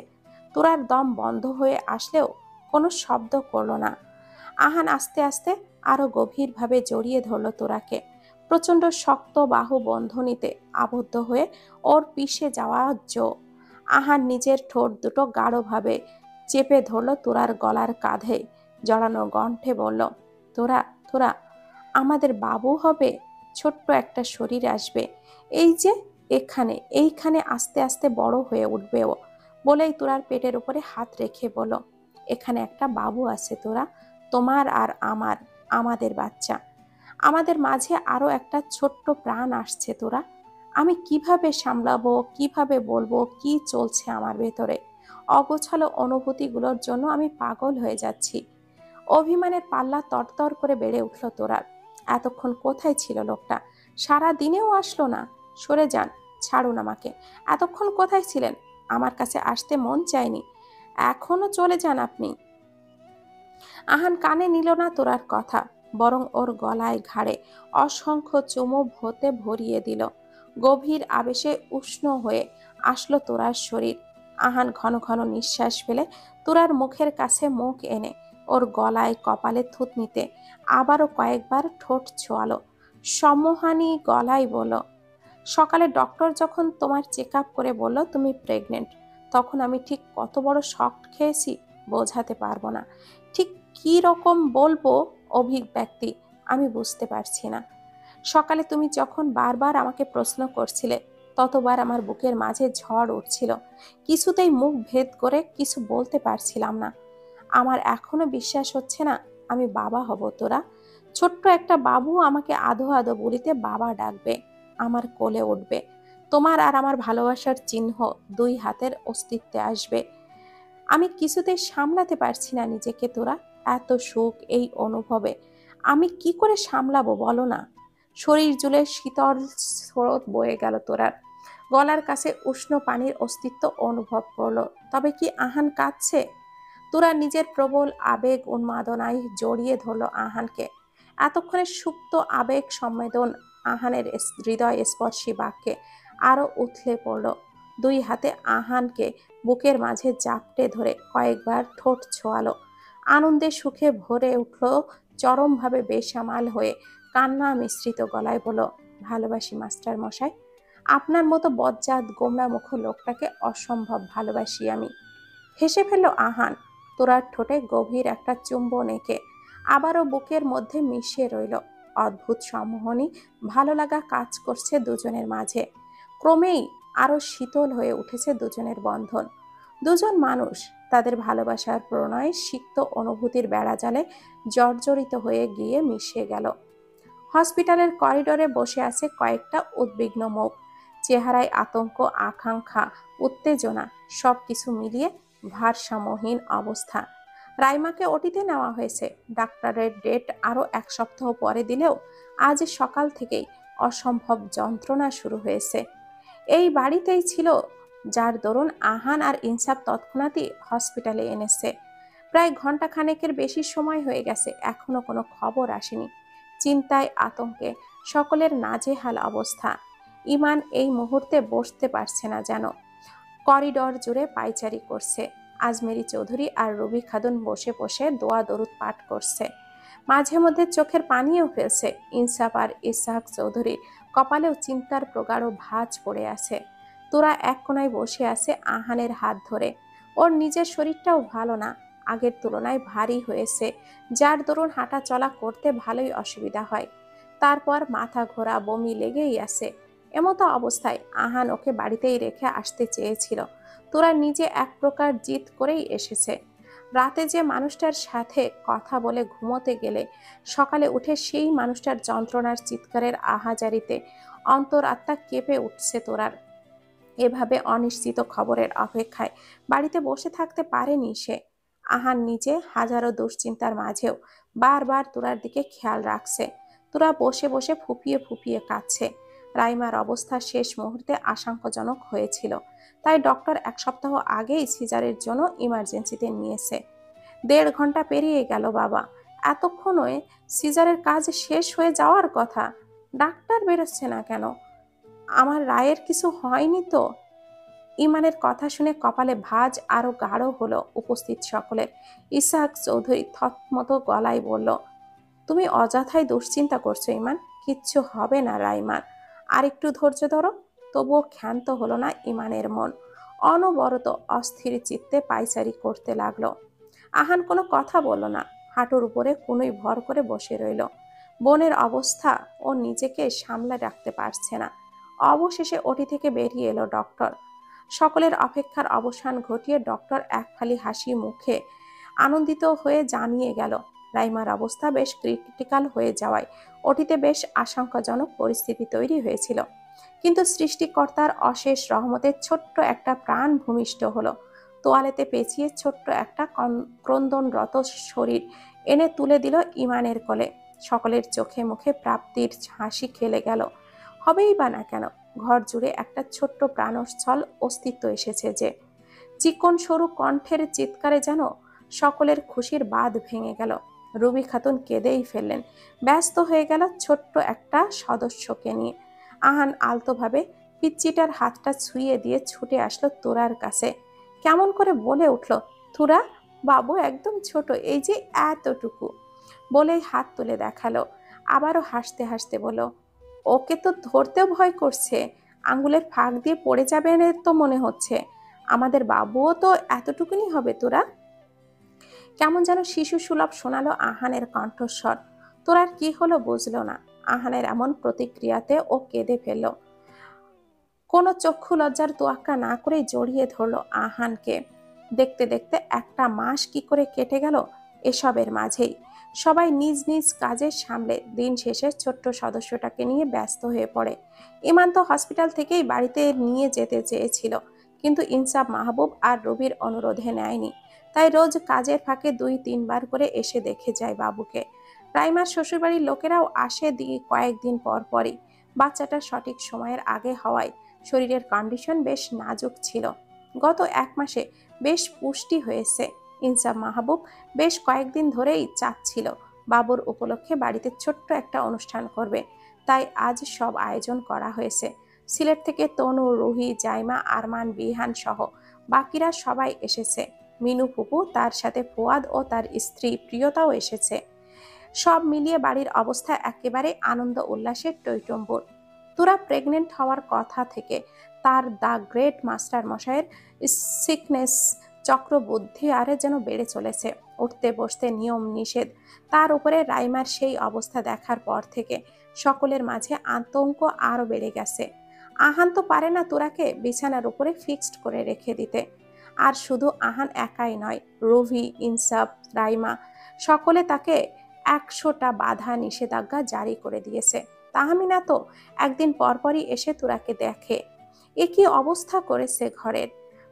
A: তোরার দম বন্ধ হয়ে আসলেও কোনো শব্দ করল না। আহান আস্তে আস্তে আরো গভীরভাবে জড়িয়ে ধরল তোরাকে। প্রচণ্ড শক্ত বাহু বন্ধনীতে আবদ্ধ হয়ে ওর পিষে যাওয়া আহান নিজের ঠোঁট দুটো গাঢ়ভাবে চেপে ধরল তোরার গলার কাঁধে, জড়ানো কণ্ঠে বলল, তোরা তোরা আমাদের বাবু হবে, ছোট্ট একটা শরীর আসবে, এই যে এখানে এইখানে আস্তে আস্তে বড় হয়ে উঠবে ও। বলেই তোরার পেটের উপরে হাত রেখে বলল, এখানে একটা বাবু আছে তোরা, তোমার আর আমার, আমাদের বাচ্চা। আমাদের মাঝে আরো একটা ছোট্ট প্রাণ আসছে তোরা। আমি কিভাবে সামলাবো, কিভাবে বলবো কি চলছে আমার ভেতরে। অগোছালো অনুভূতিগুলোর জন্য আমি পাগল হয়ে যাচ্ছি। অভিমানের পাল্লা তরতর করে বেড়ে উঠল তোরার। এতক্ষণ কোথায় ছিল লোকটা? সারা দিনেও আসলো না। সরে যান, ছাড়ুন আমাকে। এতক্ষণ কোথায় ছিলেন? আমার কাছে আসতে মন চায়নি, এখনো চলে যান আপনি। আহান কানে নিল না তোরার কথা, বরং ওর গলায় ঘাড়ে অসংখ্য চুমু ভোতে ভরিয়ে দিল। গভীর আবেশে উষ্ণ হয়ে আসলো তোরার শরীর। আহান ঘন ঘন নিঃশ্বাস ফেলে তোরার মুখের কাছে মুখ এনে ওর গলায় কপালে থুতনিতে আবারও কয়েকবার ঠোঁট ছোঁয়ালো। সম্মোহানি গলায় বলল, সকালে ডক্টর যখন তোমার চেক আপ করে বলল তুমি প্রেগনেন্ট, তখন আমি ঠিক কত বড় শক খেয়েছি বোঝাতে পারবো না। ঠিক কি রকম বলবো অভিব্যক্তি আমি বুঝতে পারছি না। সকালে তুমি যখন বারবার আমাকে প্রশ্ন করছিলে, ততবার আমার বুকের মাঝে ঝড় উঠছিল। কিছুতেই মুখ ভেদ করে কিছু বলতে পারছিলাম না। আমার এখনো বিশ্বাস হচ্ছে না আমি বাবা হব। তোরা ছোট্ট একটা বাবু আমাকে আধো আধো বলিতে বাবা ডাকবে, আমার কোলে উঠবে। তোমার আর আমার ভালোবাসার চিহ্ন দুই হাতের অস্তিত্বে আসবে। আমি কিছুতেই সামলাতে পারছি না নিজেকে। তোরা এত সুখ এই অনুভবে আমি কি করে সামলাবো বলো না। শরীর জুড়ে শীতল স্রোত বয়ে গেল তোরার। গলার কাছে উষ্ণ পানির অস্তিত্ব অনুভব করলো। তবে কি আহান কাঁদছে? তোরা নিজের প্রবল আবেগ উন্মাদনায় জড়িয়ে ধরল আহানকে। এতক্ষণে সুপ্ত আবেগ সম্বেদন আহানের হৃদয় স্পর্শী বাক্যে আরো উথলে পড়ল। দুই হাতে আহানকে বুকের মাঝে জাপটে ধরে কয়েকবার ঠোঁট ছোঁয়ালো। আনন্দে সুখে ভরে উঠল চরমভাবে বেসামাল হয়ে কান্না মিশ্রিত গলায় বলল, ভালোবাসি মাস্টার মশাই। আপনার মতো বজ্জাত গোমড়ামুখ লোকটাকে অসম্ভব ভালোবাসি আমি। হেসে ফেলল আহান। তোরার ঠোঁটে গভীর একটা চুম্বন এঁকে আবারও বুকের মধ্যে মিশিয়ে রইল। অদ্ভুত সম্মোহনী ভালো লাগা কাজ করছে দুজনের মাঝে। ক্রমেই আরো শীতল হয়ে উঠেছে দুজনের বন্ধন। দুজন মানুষ তাদের ভালোবাসার প্রণয়ে সিক্ত অনুভূতির বেড়াজালে জর্জরিত হয়ে গিয়ে মিশে গেল। হসপিটালের করিডোরে বসে আছে কয়েকটা উদ্বিগ্ন মুখ। চেহারায় আতঙ্ক, আকাঙ্ক্ষা, উত্তেজনা সবকিছু মিলিয়ে ভারসাম্যহীন অবস্থা। রাইমাকে ওটিতে নেওয়া হয়েছে। ডাক্তারের ডেট আরো 1 সপ্তাহ পরে দিলেও আজ সকাল থেকেই অসম্ভব যন্ত্রণা শুরু হয়েছে। এই বাড়িতেই ছিল যার দরুন আহান আর ইনসাফ তৎক্ষণাৎই হসপিটালে এনেছে। প্রায় ঘন্টা খানেকের বেশি সময় হয়ে গেছে, এখনো কোনো খবর আসেনি। চিন্তায় আতঙ্কে সকলের নাজেহাল অবস্থা। ইমান এই মুহূর্তে বসতে পারছে না যেন। করিডর জুড়ে পায়চারি করছে। আজমেরি চৌধুরী আর রবি খাতুন বসে বসে দোয়া দরুদ পাঠ করছে। মাঝে মধ্যে চোখের পানিও ফেলছে। ইনসাফ আর ইসহাক চৌধুরীর কপালেও চিন্তার প্রগাঢ় ভাঁজ পড়ে আছে। তোরা এক কোনায় বসে আছে আহানের হাত ধরে। ওর নিজের শরীরটাও ভালো না, আগের তুলনায় ভারী হয়েছে, যার দরুন হাঁটা চলা করতে ভালোই অসুবিধা হয়। তারপর মাথা ঘোরা, বমি লেগেই আছে। এমতো অবস্থায় আহান ওকে বাড়িতেই রেখে আসতে চেয়েছিল। তোরা নিজে এক প্রকার জিদ করেই এসেছে। রাতে যে মানুষটার সাথে কথা বলে ঘুমোতে গেলে সকালে উঠে সেই মানুষটার যন্ত্রণার চিৎকারের আহাজারিতে অন্তরাত্মা কেঁপে উঠছে তোরার। এভাবে অনিশ্চিত খবরের অপেক্ষায় বাড়িতে বসে থাকতে পারেনি সে। আহান নিজে হাজারো দুশ্চিন্তার মাঝেও বারবার তোরার দিকে খেয়াল রাখছে। তোরা বসে বসে ফুপিয়ে ফুপিয়ে কাঁদছে। রাইমার অবস্থা শেষ মুহূর্তে আশঙ্কাজনক হয়েছিল, তাই ডক্টর 1 সপ্তাহ আগেই সিজারের জন্য ইমার্জেন্সিতে নিয়েছে। 1.5 ঘন্টা পেরিয়ে গেল বাবা, এতক্ষণে সিজারের কাজ শেষ হয়ে যাওয়ার কথা। ডাক্তার বেরোচ্ছে না কেন? আমার রায়ের কিছু হয়নি তো? ইমানের কথা শুনে কপালে ভাঁজ আরো গাঢ় হলো উপস্থিত সকলের। ইসহাক চৌধুরী থতমত গলায় বলল, তুমি অযথাই দুশ্চিন্তা করছো ইমান, কিচ্ছু হবে না রাইমার, আর একটু ধৈর্য ধরো। তবুও ক্ষান্ত হলো না ইমানের মন। অনবরত অস্থির চিত্তে পায়চারি করতে লাগলো। আহান কোনো কথা বলল না, হাঁটুর উপরে কোনোই ভর করে বসে রইল। বোনের অবস্থা ও নিজেকে সামলে রাখতে পারছে না। অবশেষে ওটি থেকে বেরিয়ে এলো ডক্টর। সকলের অপেক্ষার অবসান ঘটিয়ে ডক্টর এক ফালি হাসি মুখে আনন্দিত হয়ে জানিয়ে গেল, রাইমার অবস্থা বেশ ক্রিটিক্যাল হয়ে যাওয়ায় ওটিতে বেশ আশঙ্কাজনক পরিস্থিতি তৈরি হয়েছিল। কিন্তু সৃষ্টিকর্তার অশেষ রহমতে ছোট্ট একটা প্রাণ ভূমিষ্ঠ হলো। তোয়ালেতে পেঁচিয়ে ছোট্ট একটা ক্রন্দনরত শরীর এনে তুলে দিল ইমানের কোলে। সকলের চোখে মুখে প্রাপ্তির হাসি খেলে গেল। হবেই বা না কেন, ঘর জুড়ে একটা ছোট্ট প্রাণস্থল অস্তিত্ব এসেছে যে। চিকন সরু কণ্ঠের চিৎকারে যেন সকলের খুশির বাঁধ ভেঙে গেল। রুবি খাতুন কেঁদেই ফেললেন, ব্যস্ত হয়ে গেল ছোট্ট একটা সদস্যকে নিয়ে। আহান আলতোভাবে পিচ্চিটার হাতটা ছুঁয়ে দিয়ে ছুটে আসলো তোরার কাছে। কেমন করে বলে উঠল, তুরা বাবু একদম ছোট, এই যে এতটুকু, বলেই হাত তুলে দেখালো। আবারও হাসতে হাসতে বলল, ওকে তো ধরতেও ভয় করছে, আঙ্গুলের ফাঁক দিয়ে পড়ে যাবে না তো মনে হচ্ছে। আমাদের বাবুও তো এতটুকুনি হবে তোরা। কেমন যেন শিশু সুলভ শোনালো আহানের কণ্ঠস্বর। তোরার কি হলো বুঝলো না। আহানের এমন প্রতিক্রিয়াতে ও কেঁদে ফেলল। কোনো চক্ষু লজ্জার তোয়াক্কা না করেই জড়িয়ে ধরলো আহানকে। দেখতে দেখতে একটা মাস কি করে কেটে গেল এসবের মাঝেই। সবাই নিজ নিজ কাজের সামলে দিন শেষে ছোট্ট সদস্যটাকে নিয়ে ব্যস্ত হয়ে পড়ে। ইমান তো হসপিটাল থেকেই বাড়িতে নিয়ে যেতে চেয়েছিল, কিন্তু ইনসাফ, মাহবুব আর রবির অনুরোধে নেয়নি। তাই রোজ কাজের ফাঁকে 2-3 বার করে এসে দেখে যায় বাবুকে। রাইমার শ্বশুরবাড়ির লোকেরাও আসে কয়েকদিন পর পরই। বাচ্চাটা সঠিক সময়ের আগে হওয়ায় শরীরের কন্ডিশন বেশ নাজুক ছিল। গত 1 মাসে বেশ পুষ্টি হয়েছে। ইনসাফ, মাহবুব বেশ কয়েকদিন ধরেই চাচ্ছিল বাবুর উপলক্ষে বাড়িতে ছোট্ট একটা অনুষ্ঠান করবে। তাই আজ সব আয়োজন করা হয়েছে। সিলেট থেকে তনু, রুহি, জাইমা, আরমান, বিহান সহ বাকিরা সবাই এসেছে। মিনু ফুপু, তার সাথে ফুয়াদ ও তার স্ত্রী প্রিয়তাও এসেছে। সব মিলিয়ে বাড়ির অবস্থা একেবারে আনন্দ উল্লাসের টইটম্বুর। তোরা প্রেগনেন্ট হওয়ার কথা থেকে তার দ্য গ্রেট মাস্টার মশাইয়ের সিকনেস চক্রবুদ্ধি আরে যেন বেড়ে চলেছে। উঠতে বসতে নিয়ম নিষেধ। তার উপরে রাইমার সেই অবস্থা দেখার পর থেকে সকলের মাঝে আতঙ্ক আরো বেড়ে গেছে। আহান তো পারে না তোরাকে বিছানার উপরে ফিক্সড করে রেখে দিতে। আর শুধু আহান একাই নয়, রভি, ইনসাফ, রাইমা সকলে তাকে 100টা বাধা নিষেধাজ্ঞা জারি করে দিয়েছে। তাহমিনা তো একদিন পরপরই এসে তোরাকে দেখে। এ কি অবস্থা করেছে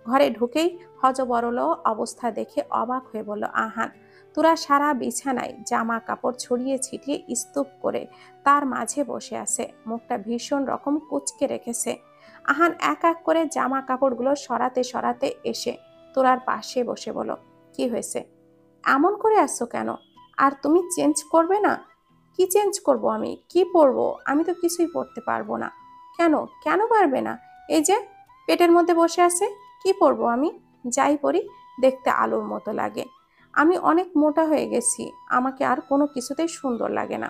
A: ঘরে ঢুকেই হজবরল অবস্থা দেখে অবাক হয়ে বলল আহান। তোরা সারা বিছানায় জামা কাপড় ছড়িয়ে ছিটিয়ে স্তূপ করে তার মাঝে বসে আছে, মুখটা ভীষণ রকম কুঁচকে রেখেছে। আহান এক এক করে জামা কাপড়গুলো সরাতে সরাতে এসে তোরার পাশে বসে বলো, কি হয়েছে, এমন করে আসছো কেন? আর তুমি চেঞ্জ করবে না? কি চেঞ্জ করব আমি? কি পরবো? আমি তো কিছুই পরতে পারবো না। কেন কেন পারবে না? এই যে পেটের মধ্যে বসে আছে, কি পরবো আমি? যাই পরি দেখতে আলুর মতো লাগে। আমি অনেক মোটা হয়ে গেছি, আমাকে আর কোনো কিছুতেই সুন্দর লাগে না।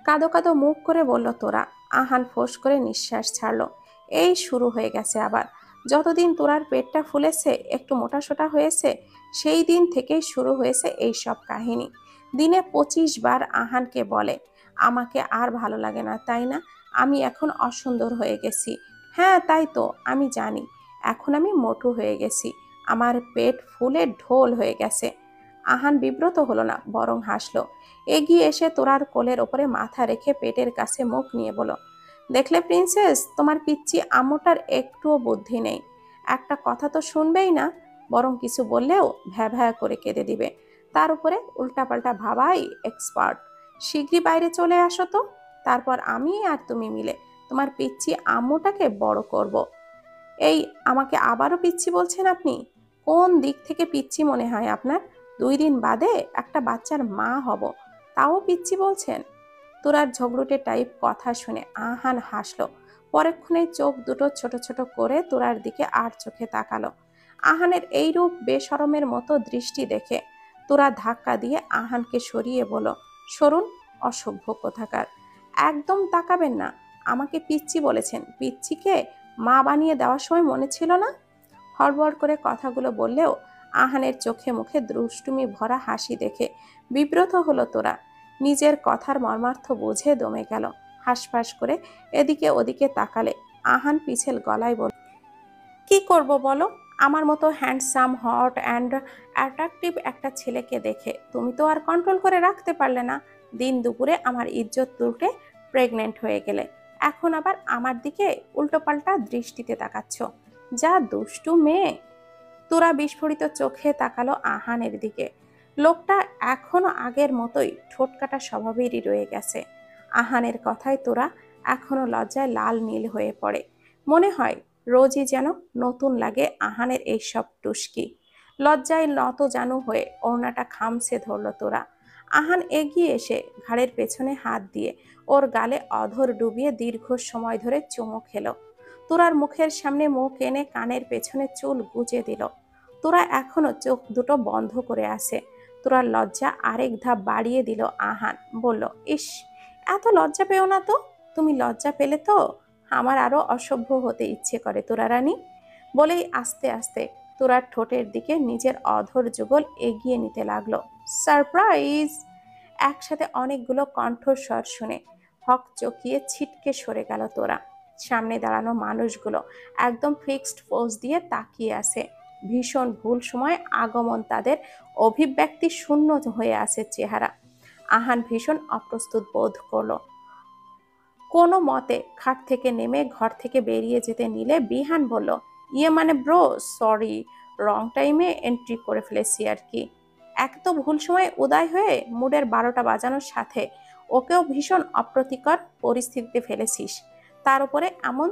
A: কাঁদো কাঁদো মুখ করে বলল তোরা। আহান ফোঁস করে নিঃশ্বাস ছাড়লো। এই শুরু হয়ে গেছে আবার। যতদিন তোরার পেটটা ফুলেছে, একটু মোটাসোটা হয়েছে, সেই দিন থেকেই শুরু হয়েছে এই সব কাহিনী। দিনে 25 বার আহানকে বলে, আমাকে আর ভালো লাগে না, তাই না? আমি এখন অসুন্দর হয়ে গেছি। হ্যাঁ তাই তো, আমি জানি। এখন আমি মোটু হয়ে গেছি, আমার পেট ফুলে ঢোল হয়ে গেছে। আহান বিব্রত হলো না, বরং হাসলো। এগিয়ে এসে তোরার কোলের ওপরে মাথা রেখে পেটের কাছে মুখ নিয়ে বলো, দেখলে প্রিন্সেস, তোমার পিচ্চি আম্মুটার একটুও বুদ্ধি নেই। একটা কথা তো শুনবেই না, বরং কিছু বললেও ভ্যা ভ্যা করে কেঁদে দিবে। তার উপরে উল্টাপাল্টা ভাবাই এক্সপার্ট। শীঘ্রই বাইরে চলে আসো তো, তারপর আমি আর তুমি মিলে তোমার পিচ্চি আম্মুটাকে বড় করব। এই, আমাকে আবারও পিচ্চি বলছেন আপনি? কোন দিক থেকে পিচ্চি মনে হয় আপনার? 2 দিন বাদে একটা বাচ্চার মা হব, তাও পিচ্চি বলছেন? তোরার ঝগড়ুটে টাইপ কথা শুনে আহান হাসলো। পরক্ষণে চোখ দুটো ছোট ছোট করে তোরার দিকে আর চোখে তাকালো। আহানের এই রূপ বেশরমের মতো দৃষ্টি দেখে তোরা ধাক্কা দিয়ে আহানকে সরিয়ে বলো, সরুন, অসভ্য কোথাকার। একদম তাকাবেন না। আমাকে পিচ্চি বলেছেন, পিচ্চিকে মা বানিয়ে দেওয়ার সময় মনে ছিল না? হড়বড় করে কথাগুলো বললেও আহানের চোখে মুখে দুষ্টুমি ভরা হাসি দেখে বিব্রত হলো তোরা। নিজের কথার মর্মার্থ বুঝে দমে গেল। হাসফাস করে এদিকে ওদিকে তাকালে আহান পিছেল গলায় বলল, কি করব বলো? আমার মতো হ্যান্ডসাম, হট অ্যান্ড অ্যাট্রাকটিভ একটা ছেলেকে দেখে তুমি তো আর কন্ট্রোল করে রাখতে পারলে না। দিন দুপুরে আমার ইজ্জত লুটে প্রেগনেন্ট হয়ে গেলে, এখন আবার আমার দিকে উল্টোপাল্টা দৃষ্টিতে তাকাচ্ছ। যা দুষ্টু মেয়ে। তোরা বিস্ফোরিত চোখে তাকালো আহানের দিকে। লোকটা এখনো আগের মতোই ঠোঁটকাটা স্বভাবেরই রয়ে গেছে। আহানের কথায় তোরা এখনো লজ্জায় লাল নীল হয়ে পড়ে। মনে হয় রোজই যেন নতুন লাগে আহানের এইসব টুস্কি। লজ্জায় নত জানু হয়ে ওড়নাটা খামছে ধরল তোরা। আহান এগিয়ে এসে ঘাড়ের পেছনে হাত দিয়ে ওর গালে অধর ডুবিয়ে দীর্ঘ সময় ধরে চুমু খেলো। তোরার মুখের সামনে মুখ এনে কানের পেছনে চুল গুজে দিল। তোরা এখনো চোখ দুটো বন্ধ করে আছে। তোরার লজ্জা আরেক ধাপ বাড়িয়ে দিল আহান। বলল, ইস, এত লজ্জা পেও না তো। তুমি লজ্জা পেলে তো? আমার আরো অসভ্য হতে ইচ্ছে করে তোরা রানী। বলেই আস্তে আস্তে তোরার ঠোঁটের দিকে নিজের অধর যুগল এগিয়ে নিতে লাগলো। সারপ্রাইজ! একসাথে অনেকগুলো কণ্ঠস্বর শুনে হক চকিয়ে ছিটকে সরে গেল তোরা। সামনে দাঁড়ানো মানুষগুলো একদম ফিক্সড পোজ দিয়ে তাকিয়ে আছে। ভীষণ ভুল সময় আগমন তাদের, অভিব্যক্তি শূন্য হয়ে আছে চেহারা। আহান ভীষণ অপ্রস্তুত বোধ করলো। কোনো মতে খাট থেকে নেমে ঘর থেকে বেরিয়ে যেতে নিলে বিহান বলল, ইয়ে মানে ব্রো, সরি, রং টাইমে এন্ট্রি করে ফেলেছি আর কি। এক তো ভুল সময় উদয় হয়ে মুডের 12টা বাজানোর সাথে ওকেও ভীষণ অপ্রীতিকর পরিস্থিতিতে ফেলেছিস। তার উপরে এমন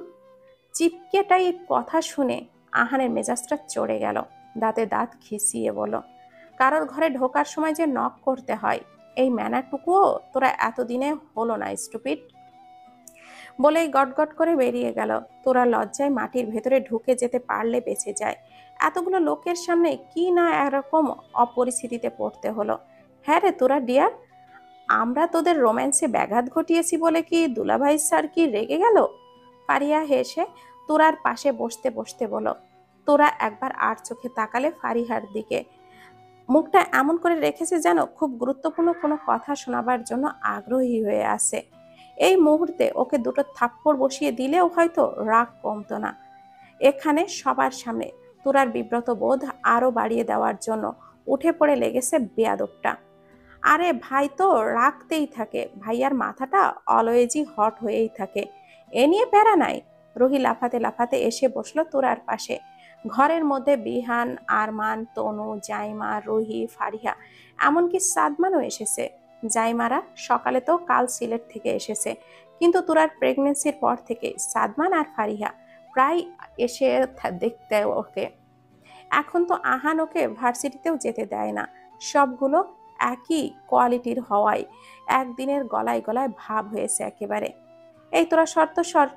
A: চিপকে টাইপ কথা শুনে আহানের মেজাজটা চড়ে গেল। দাঁতে দাঁত ঘিসিয়ে বলল, কারোর ঘরে ঢোকার সময় যে নক করতে হয়, এই ম্যানারটুকুও তোরা এতদিনে হলো না স্টুপিড। বলেই গটগট করে বেরিয়ে গেল। তোরা লজ্জায় মাটির ভেতরে ঢুকে যেতে পারলে বেঁচে যায়। এতগুলো লোকের সামনে কি না এরকম অপরিস্থিতিতে পড়তে হলো। হ্যাঁ রে তোরা ডিয়ার, আমরা তোদের রোম্যান্সে ব্যাঘাত ঘটিয়েছি বলে কি দুলাভাই স্যার কি রেগে গেল? ফারিয়া হেসে তোরার পাশে বসতে বসতে বলো। তোরা একবার আর চোখে তাকালে ফারিহার দিকে, মুখটা এমন করে রেখেছে যেন খুব গুরুত্বপূর্ণ কোনো কথা শোনাবার জন্য আগ্রহী হয়ে আছে। এই মুহূর্তে ওকে দুটো থাপ্পড় বসিয়ে দিলেও হয়তো রাগ কমতো না। এখানে সবার সামনে তোরার বিব্রত বোধ আরো বাড়িয়ে দেওয়ার জন্য উঠে পড়ে লেগেছে বেয়াদবটা। আরে ভাই তো রাখতেই থাকে, ভাইয়ার মাথাটা অলওয়েজই হট হয়েই থাকে, এ নিয়ে প্যারা নাই। রুহি লাফাতে লাফাতে এসে বসলো তোরার পাশে। ঘরের মধ্যে বিহান, আরমান, তনু, জাইমা, রুহি, ফারিহা, এমনকি সাদমানও এসেছে। জাইমারা সকালে তো কাল সিলেট থেকে এসেছে, কিন্তু তোরার প্রেগনেন্সির পর থেকে সাদমান আর ফারিহা প্রায় এসে দেখতে ওকে। এখন তো আহান ওকে ভার্সিটিতেও যেতে দেয় না। সবগুলো একই কোয়ালিটির হওয়ায় একদিনের গলায় গলায় ভাব হয়েছে একেবারে। এই তোরা শর্ত সর,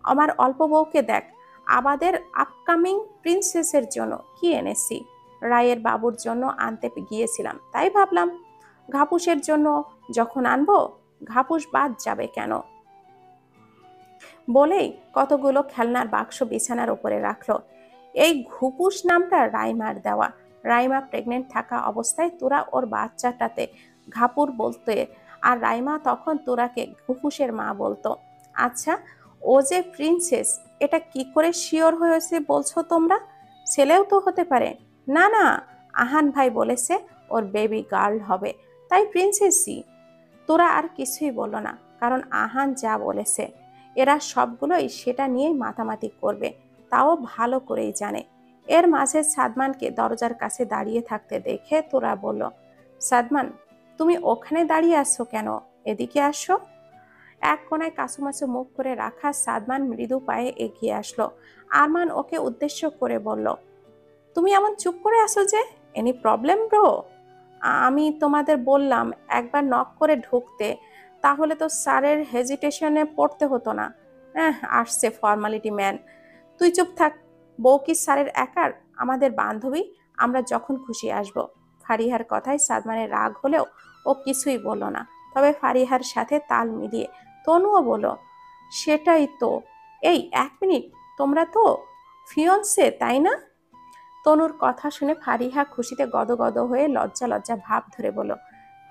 A: আমার অল্প বউকে দেখ। আমাদের আপকামিং প্রিন্সেসের জন্য কি এনেছি? রায়ের বাবুর জন্য আনতে গিয়েছিলাম, তাই ভাবলাম ঘাপুসের জন্য যখন আনবো, ঘাপুস বাদ যাবে কেন? বলেই কতগুলো খেলনার বাক্স বিছানার উপরে রাখলো। এই ঘুপুস নামটা রাইমার দেওয়া। রাইমা প্রেগনেন্ট থাকা অবস্থায় তোরা ওর বাচ্চাটাতে ঘাপুর বলতে, আর রাইমা তখন তোরাকে ঘুপুসের মা বলতো। আচ্ছা, ও যে প্রিন্সেস, এটা কি করে শিওর হয়েছে বলছো তোমরা? ছেলেও তো হতে পারে। না না, আহান ভাই বলেছে ওর বেবি গার্ল হবে, তাই প্রিন্সেসই। তোরা আর কিছুই বললো না, কারণ আহান যা বলেছে এরা সবগুলোই সেটা নিয়েই মাতামাতি করবে, তাও ভালো করেই জানে। এর মাঝে সাদমানকে দরজার কাছে দাঁড়িয়ে থাকতে দেখে তোরা বলল, সাদমান, তুমি ওখানে দাঁড়িয়ে আসছো কেন? এদিকে আসো। এক কোনায় কাছুমাছু মুখ করে রাখা সাদমান মৃদু পায়ে এগিয়ে আসলো। আরমান ওকে উদ্দেশ্য করে বলল, তুমি এমন চুপ করে আসো যে, এনি প্রবলেম ব্রো? আমি তোমাদের বললাম একবার নক করে ঢুকতে, তাহলে তো স্যারের হেজিটেশনে পড়তে হতো না। আসছে ফর্মালিটি ম্যান। তুই চুপ থাক। বউ কি স্যারের একার? আমাদের বান্ধবী, আমরা যখন খুশি আসব। ফারিহার কথায় সাদমানের রাগ হলেও ও কিছুই বলল না। তবে ফারিহার সাথে তাল মিলিয়ে তনুও বলল, সেটাই তো। এই এক মিনিট, তোমরা তো ফিয়ন্সে তাই না? তনুর কথা শুনে ফারিহা খুশিতে গদগদ হয়ে লজ্জা লজ্জা ভাব ধরে বলল,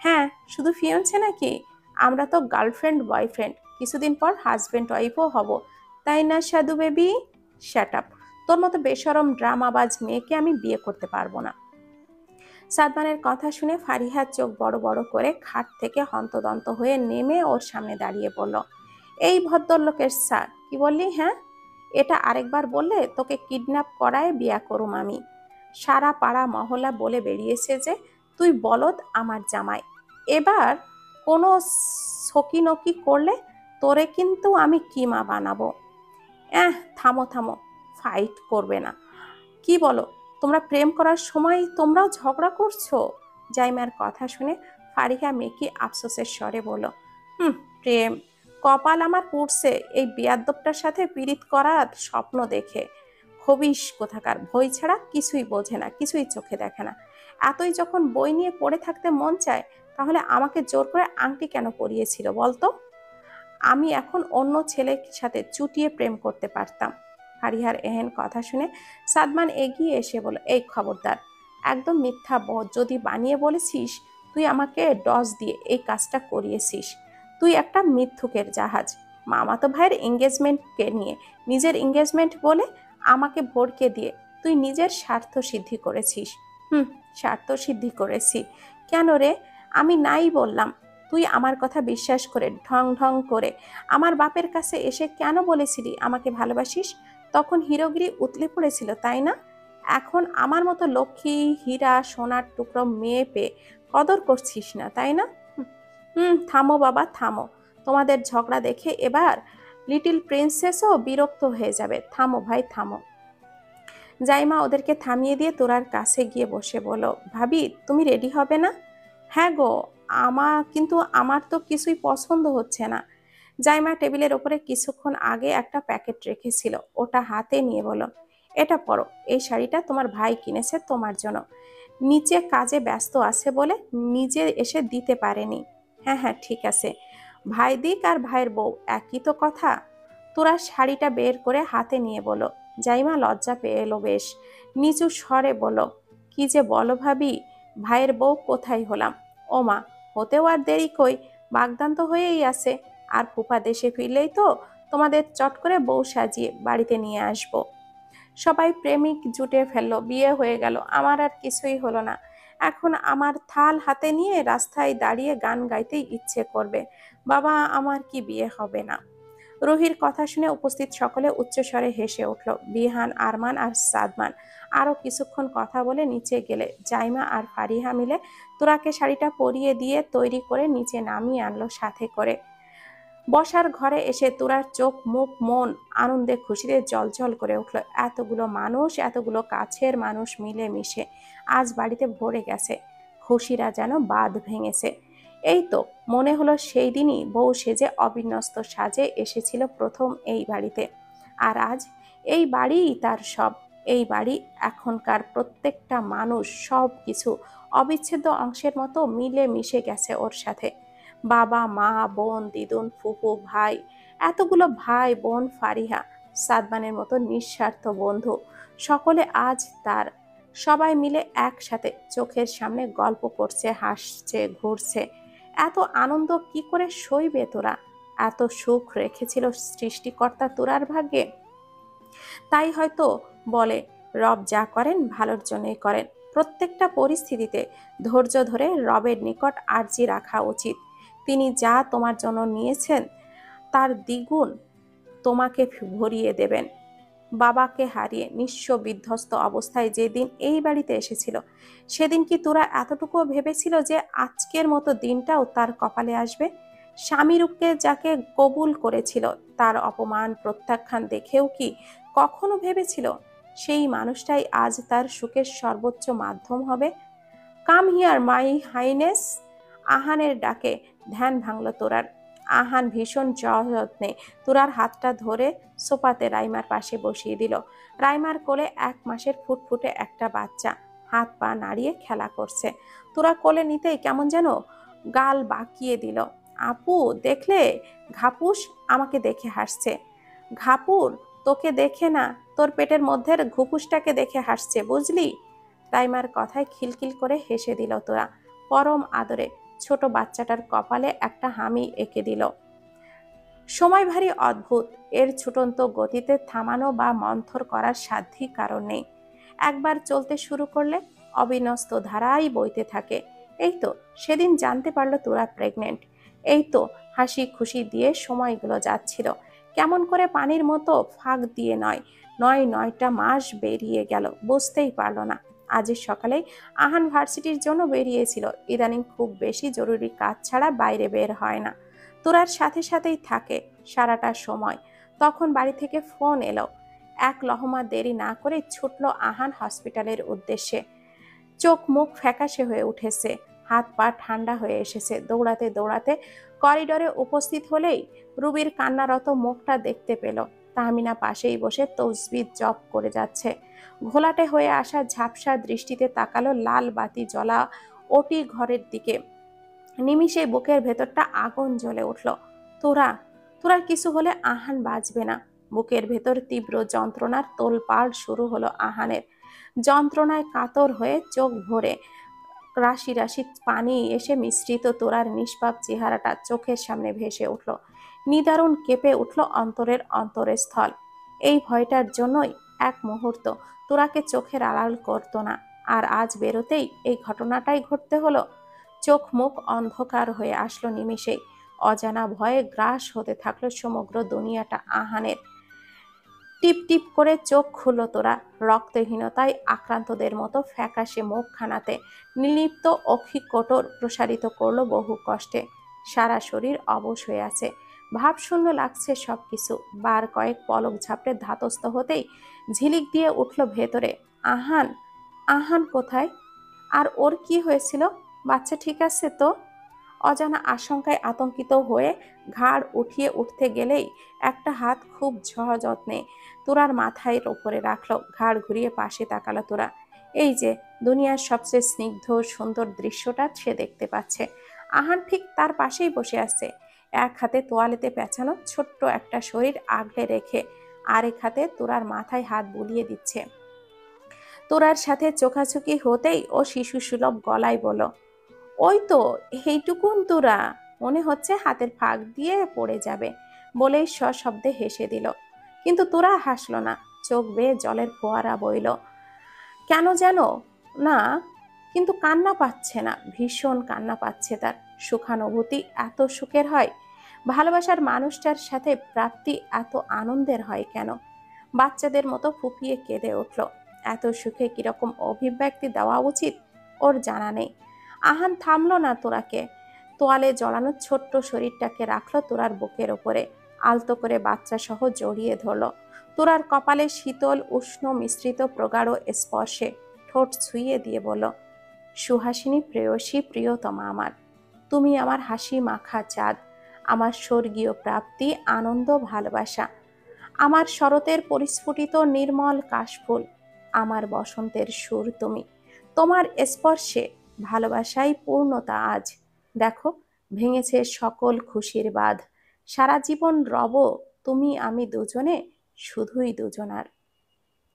A: হ্যাঁ, শুধু ফিয়ন্সে নাকি, আমরা তো গার্লফ্রেন্ড বয়ফ্রেন্ড, কিছুদিন পর হাজব্যান্ড ওয়াইফও হব, তাই না সাধু বেবি? শ্যাট আপ, তোর মতো বেশরম ড্রামাবাজ মেয়েকে আমি বিয়ে করতে পারবো না। সাদমানের কথা শুনে ফারিহার চোখ বড় বড় করে খাট থেকে হন্তদন্ত হয়ে নেমে ওর সামনে দাঁড়িয়ে বলল, এই ভদ্রলোকের স্যার কি বললি? হ্যাঁ, এটা আরেকবার বললে তোকে কিডন্যাপ করায় বিয়া করুম আমি। সারা পাড়া মহল্লা বলে বেরিয়েছে যে তুই বলদ আমার জামাই। এবার কোনো সকিনকি করলে তোরে কিন্তু আমি কিমা বানাবো। থামো থামো, ফাইট করবে না। কি বলো, তোমরা প্রেম করার সময় তোমরাও ঝগড়া করছো? জাইমার কথা শুনে ফারিহা মেকি আফসোসের স্বরে বলল, প্রেম, কপাল আমার পুড়ছে এই বেয়াদ্দপটার সাথে পীড়িত করার স্বপ্ন দেখে। খবিস কোথাকার, বই ছাড়া কিছুই বোঝে না, কিছুই চোখে দেখে না। এতই যখন বই নিয়ে পড়ে থাকতে মন চায়, তাহলে আমাকে জোর করে আংটি কেন পরিয়েছিল বলতো? আমি এখন অন্য ছেলের সাথে চুটিয়ে প্রেম করতে পারতাম। ফারিহার এহেন কথা শুনে সাদমান এগিয়ে এসে বলল, এই খবরদার, একদম মিথ্যা যদি বানিয়ে বলেছিস তুই আমাকে ডজ দিয়ে এই কাজটা করিয়েছিস। তুই একটা মিথ্যুকের জাহাজ। মামাতো ভাইয়ের এঙ্গেজমেন্টকে নিয়ে নিজের এঙ্গেজমেন্ট বলে আমাকে ভড়কে দিয়ে তুই নিজের স্বার্থ সিদ্ধি করেছিস। স্বার্থ সিদ্ধি করেছি কেন রে? আমি নাই বললাম। তুই আমার কথা বিশ্বাস করে ঢং ঢং করে আমার বাপের কাছে এসে কেন বলেছিলি আমাকে ভালোবাসিস? তখন হিরোগিরি উতলে পড়েছিল, তাই না? এখন আমার মতো লক্ষ্মী হীরা সোনার টুকরো মেয়ে পেয়ে কদর করছিস না, তাই না? থামো বাবা, থামো। তোমাদের ঝগড়া দেখে এবার লিটল প্রিন্সেসও বিরক্ত হয়ে যাবে। থামো ভাই, থামো। জাইমা ওদেরকে থামিয়ে দিয়ে তোরার কাছে গিয়ে বসে বলো, ভাবি তুমি রেডি হবে না? হ্যাঁ গো, কিন্তু আমার তো কিছুই পছন্দ হচ্ছে না। জাইমা টেবিলের ওপরে কিছুক্ষণ আগে একটা প্যাকেট রেখেছিল, ওটা হাতে নিয়ে বলো, এটা পরো। এই শাড়িটা তোমার ভাই কিনেছে তোমার জন্য। নিচে কাজে ব্যস্ত আছে বলে নিজে এসে দিতে পারেনি। হ্যাঁ হ্যাঁ, ঠিক আছে। ভাই দিক আর ভাইয়ের বউ একই তো কথা। তোরা শাড়িটা বের করে হাতে নিয়ে বলো। জাইমা লজ্জা পেয়ে এলো বেশ, নিচু স্বরে বলো, কি যে বলো ভাবি, ভাইয়ের বউ কোথায় হলাম? ও মা, হতেও আর দেরি কই, বাগদান তো হয়েই আছে। আর ফুপা দেশে ফিরলেই তো তোমাদের চট করে বউ সাজিয়ে বাড়িতে নিয়ে আসবো। সবাই প্রেমিক জুটে ফেললো, বিয়ে হয়ে গেল, আমার আর কিছুই হলো না। এখন আমার থাল হাতে নিয়ে রাস্তায় দাঁড়িয়ে গান গাইতেই ইচ্ছে করবে। বাবা, আমার কি বিয়ে হবে না? রুহির কথা শুনে উপস্থিত সকলে উচ্চস্বরে হেসে উঠল। বিহান, আরমান আর সাদমান আরো কিছুক্ষণ কথা বলে নিচে গেলে জাইমা আর ফারিহা মিলে তোরাকে শাড়িটা পরিয়ে দিয়ে তৈরি করে নিচে নামিয়ে আনলো সাথে করে। বসার ঘরে এসে তোরার চোখ মুখ মন আনন্দে খুশিতে জলজল করে উঠল। এতগুলো মানুষ, এতগুলো কাছের মানুষ মিলে মিশে আজ বাড়িতে ভরে গেছে। খুশিরা যেন বাঁধ ভেঙেছে। এই তো মনে হলো সেই দিনই বউ সেজে অবিন্যস্ত সাজে এসেছিল প্রথম এই বাড়িতে। আর আজ এই বাড়িই তার সব। এই বাড়ি, এখনকার প্রত্যেকটা মানুষ, সব কিছু অবিচ্ছেদ্য অংশের মতো মিলে মিশে গেছে ওর সাথে। বাবা মা বোন দিদুন ফুফু ভাই, এতগুলো ভাই বোন, ফারিহা, সাদমানের মতো নিঃস্বার্থ বন্ধু, সকলে আজ তার। সবাই মিলে একসাথে চোখের সামনে গল্প করছে, হাসছে, ঘুরছে। এত আনন্দ কি করে সইবে তোরা? এত সুখ রেখেছিল সৃষ্টিকর্তা তোরার ভাগ্যে। তাই হয়তো বলে, রব যা করেন ভালোর জন্যই করেন। প্রত্যেকটা পরিস্থিতিতে ধৈর্য ধরে রবের নিকট আর্জি রাখা উচিত। তিনি যা তোমার জন্য নিয়েছেন তার দ্বিগুণ তোমাকে ভরিয়ে দেবেন। বাবাকে হারিয়ে নিঃস্ব বিধ্বস্ত অবস্থায় যেদিন এই বাড়িতে এসেছিল, সেদিন কি তোরা এতটুকুও ভেবেছিল যে আজকের মতো দিনটাও তার কপালে আসবে? স্বামীরূপকে যাকে কবুল করেছিল, তার অপমান প্রত্যাখ্যান দেখেও কি কখনো ভেবেছিল সেই মানুষটাই আজ তার সুখের সর্বোচ্চ মাধ্যম হবে? Come here my highness. আহানের ডাকে ধ্যান ভাঙল তোরার। আহান ভীষণ যত্নে তোরার হাতটা ধরে সোফাতে রাইমার পাশে বসিয়ে দিল। রাইমার কোলে 1 মাসের ফুটফুটে একটা বাচ্চা হাত পা নাড়িয়ে খেলা করছে। তোরা কোলে নিতেই কেমন যেন গাল বাঁকিয়ে দিল। আপু দেখলে, ঘাপুস আমাকে দেখে হাসছে। ঘাপুর তোকে দেখে না, তোর পেটের মধ্যের ঘুপুসটাকে দেখে হাসছে, বুঝলি? রাইমার কথায় খিলখিল করে হেসে দিল তোরা। পরম আদরে ছোট বাচ্চাটার কপালে একটা হামি এঁকে দিল। সময় ভারী অদ্ভুত, এর ছুটন্ত গতিতে থামানো বা মন্থর করার সাধ্যই কারণ নেই। একবার চলতে শুরু করলে অবিনস্ত ধারাই বইতে থাকে। এই তো সেদিন জানতে পারলো তোরা প্রেগনেন্ট। এই তো হাসি খুশি দিয়ে সময়গুলো যাচ্ছিল কেমন করে পানির মতো ফাঁক দিয়ে। 9টা মাস বেরিয়ে গেল, বুঝতেই পারলো না। আজ সকালেই আহান ভার্সিটির জন্য বেরিয়েছিল। ইদানিং খুব বেশি জরুরি কাজ ছাড়া বাইরে বের হয় না, তোরার সাথে সাথেই থাকে সারাটা সময়। তখন বাড়ি থেকে ফোন এলো। এক লহমা দেরি না করে ছুটলো আহান হসপিটালের উদ্দেশ্যে। চোখ মুখ ফ্যাকাশে হয়ে উঠেছে, হাত পা ঠান্ডা হয়ে এসেছে। দৌড়াতে দৌড়াতে করিডোরে উপস্থিত হলেই রুবির কান্নারত মুখটা দেখতে পেল। তাহমিনা পাশেই বসে তসবিহ জপ করে যাচ্ছে। ঘোলাটে হয়ে আসা ঝাপসা দৃষ্টিতে তাকালো লাল বাতি জ্বলা ওটি ঘরের দিকে। নিমিষে বুকের ভেতরটা আগুন জ্বলে উঠল। তোরা, তোরার কিছু হলে আহান বাঁচবে না। বুকের ভেতর তীব্র যন্ত্রণার তোলপাড় শুরু হলো আহানের। যন্ত্রণায় কাতর হয়ে চোখ ভরে রাশি রাশি পানি এসে মিশ্রিত তোরার নিষ্পাপ চেহারাটা চোখের সামনে ভেসে উঠল। নিদারুণ কেঁপে উঠল অন্তরের অন্তরস্থল। এই ভয়টার জন্যই এক মুহূর্ত তোরাকে চোখের আড়াল করতো না। আর আজ বেরোতেই এই ঘটনাটাই ঘটতে হলো। চোখ মুখ অন্ধকার হয়ে আসলো নিমেষেই। অজানা ভয়ে গ্রাস হতে থাকলো সমগ্র দুনিয়াটা আহানের। টিপ টিপ করে চোখ খুলল তোরা। রক্তহীনতায় আক্রান্তদের মতো ফ্যাকাশে মুখখানাতে নির্লিপ্ত অক্ষিকোটর প্রসারিত করলো বহু কষ্টে। সারা শরীর অবশ হয়ে আছে, ভাবশূন্য লাগছে সবকিছু। বার কয়েক পলক ঝাপড়ে ধাতস্থ হতেই ঝিলিক দিয়ে উঠল ভেতরে, আহান। আহান কোথায়? আর ওর কি হয়েছিল? বাচ্চা ঠিক আছে তো? অজানা আশঙ্কায় আতঙ্কিত হয়ে ঘাড় উঠিয়ে উঠতে গেলেই একটা হাত খুব সযত্নে তোরার মাথার ওপরে রাখলো। ঘাড় ঘুরিয়ে পাশে তাকালো তোরা। এই যে দুনিয়ার সবচেয়ে স্নিগ্ধ সুন্দর দৃশ্যটা সে দেখতে পাচ্ছে। আহান ঠিক তার পাশেই বসে আছে, এক হাতে তোয়ালেতে পেঁচানো ছোট্ট একটা শরীর আগলে রেখে আরেক হাতে তোরার মাথায় হাত বুলিয়ে দিচ্ছে। তোরার সাথে চোখাচোখি হতেই ও শিশু সুলভ গলায় বলল, ওই তো এইটুকুন তোরা, মনে হচ্ছে হাতের ফাঁক দিয়ে পড়ে যাবে, বলেই সশব্দে হেসে দিল। কিন্তু তোরা হাসলো না, চোখ বেয়ে জলের ফোয়ারা বইল কেন যেন না, কিন্তু কান্না পাচ্ছে না। ভীষণ কান্না পাচ্ছে তার। সুখানুভূতি এত সুখের হয়? ভালোবাসার মানুষটার সাথে প্রাপ্তি এত আনন্দের হয় কেন? বাচ্চাদের মতো ফুপিয়ে কেঁদে উঠল। এত সুখে কিরকম অভিব্যক্তি দেওয়া উচিত ওর জানা নেই। আহান থামলো না তোরাকে। তোয়ালে জড়ানো ছোট্ট শরীরটাকে রাখলো তোরার বুকের ওপরে, আলতো করে বাচ্চা সহ জড়িয়ে ধরল। তোরার কপালে শীতল উষ্ণ মিশ্রিত প্রগাঢ় স্পর্শে ঠোঁট ছুঁয়ে দিয়ে বলল, সুহাসিনী প্রেয়সী প্রিয়তমা আমার, তুমি আমার হাসি মাখা চাঁদ, আমার স্বর্গীয় প্রাপ্তি আনন্দ ভালোবাসা, আমার শরতের পরিস্ফুটিত নির্মল কাশফুল, আমার বসন্তের সুর তুমি। তোমার স্পর্শে ভালোবাসাই পূর্ণতা আজ। দেখো ভেঙেছে সকল খুশির বাঁধ। সারা জীবন রব তুমি আমি দুজনে, শুধুই দুজনার।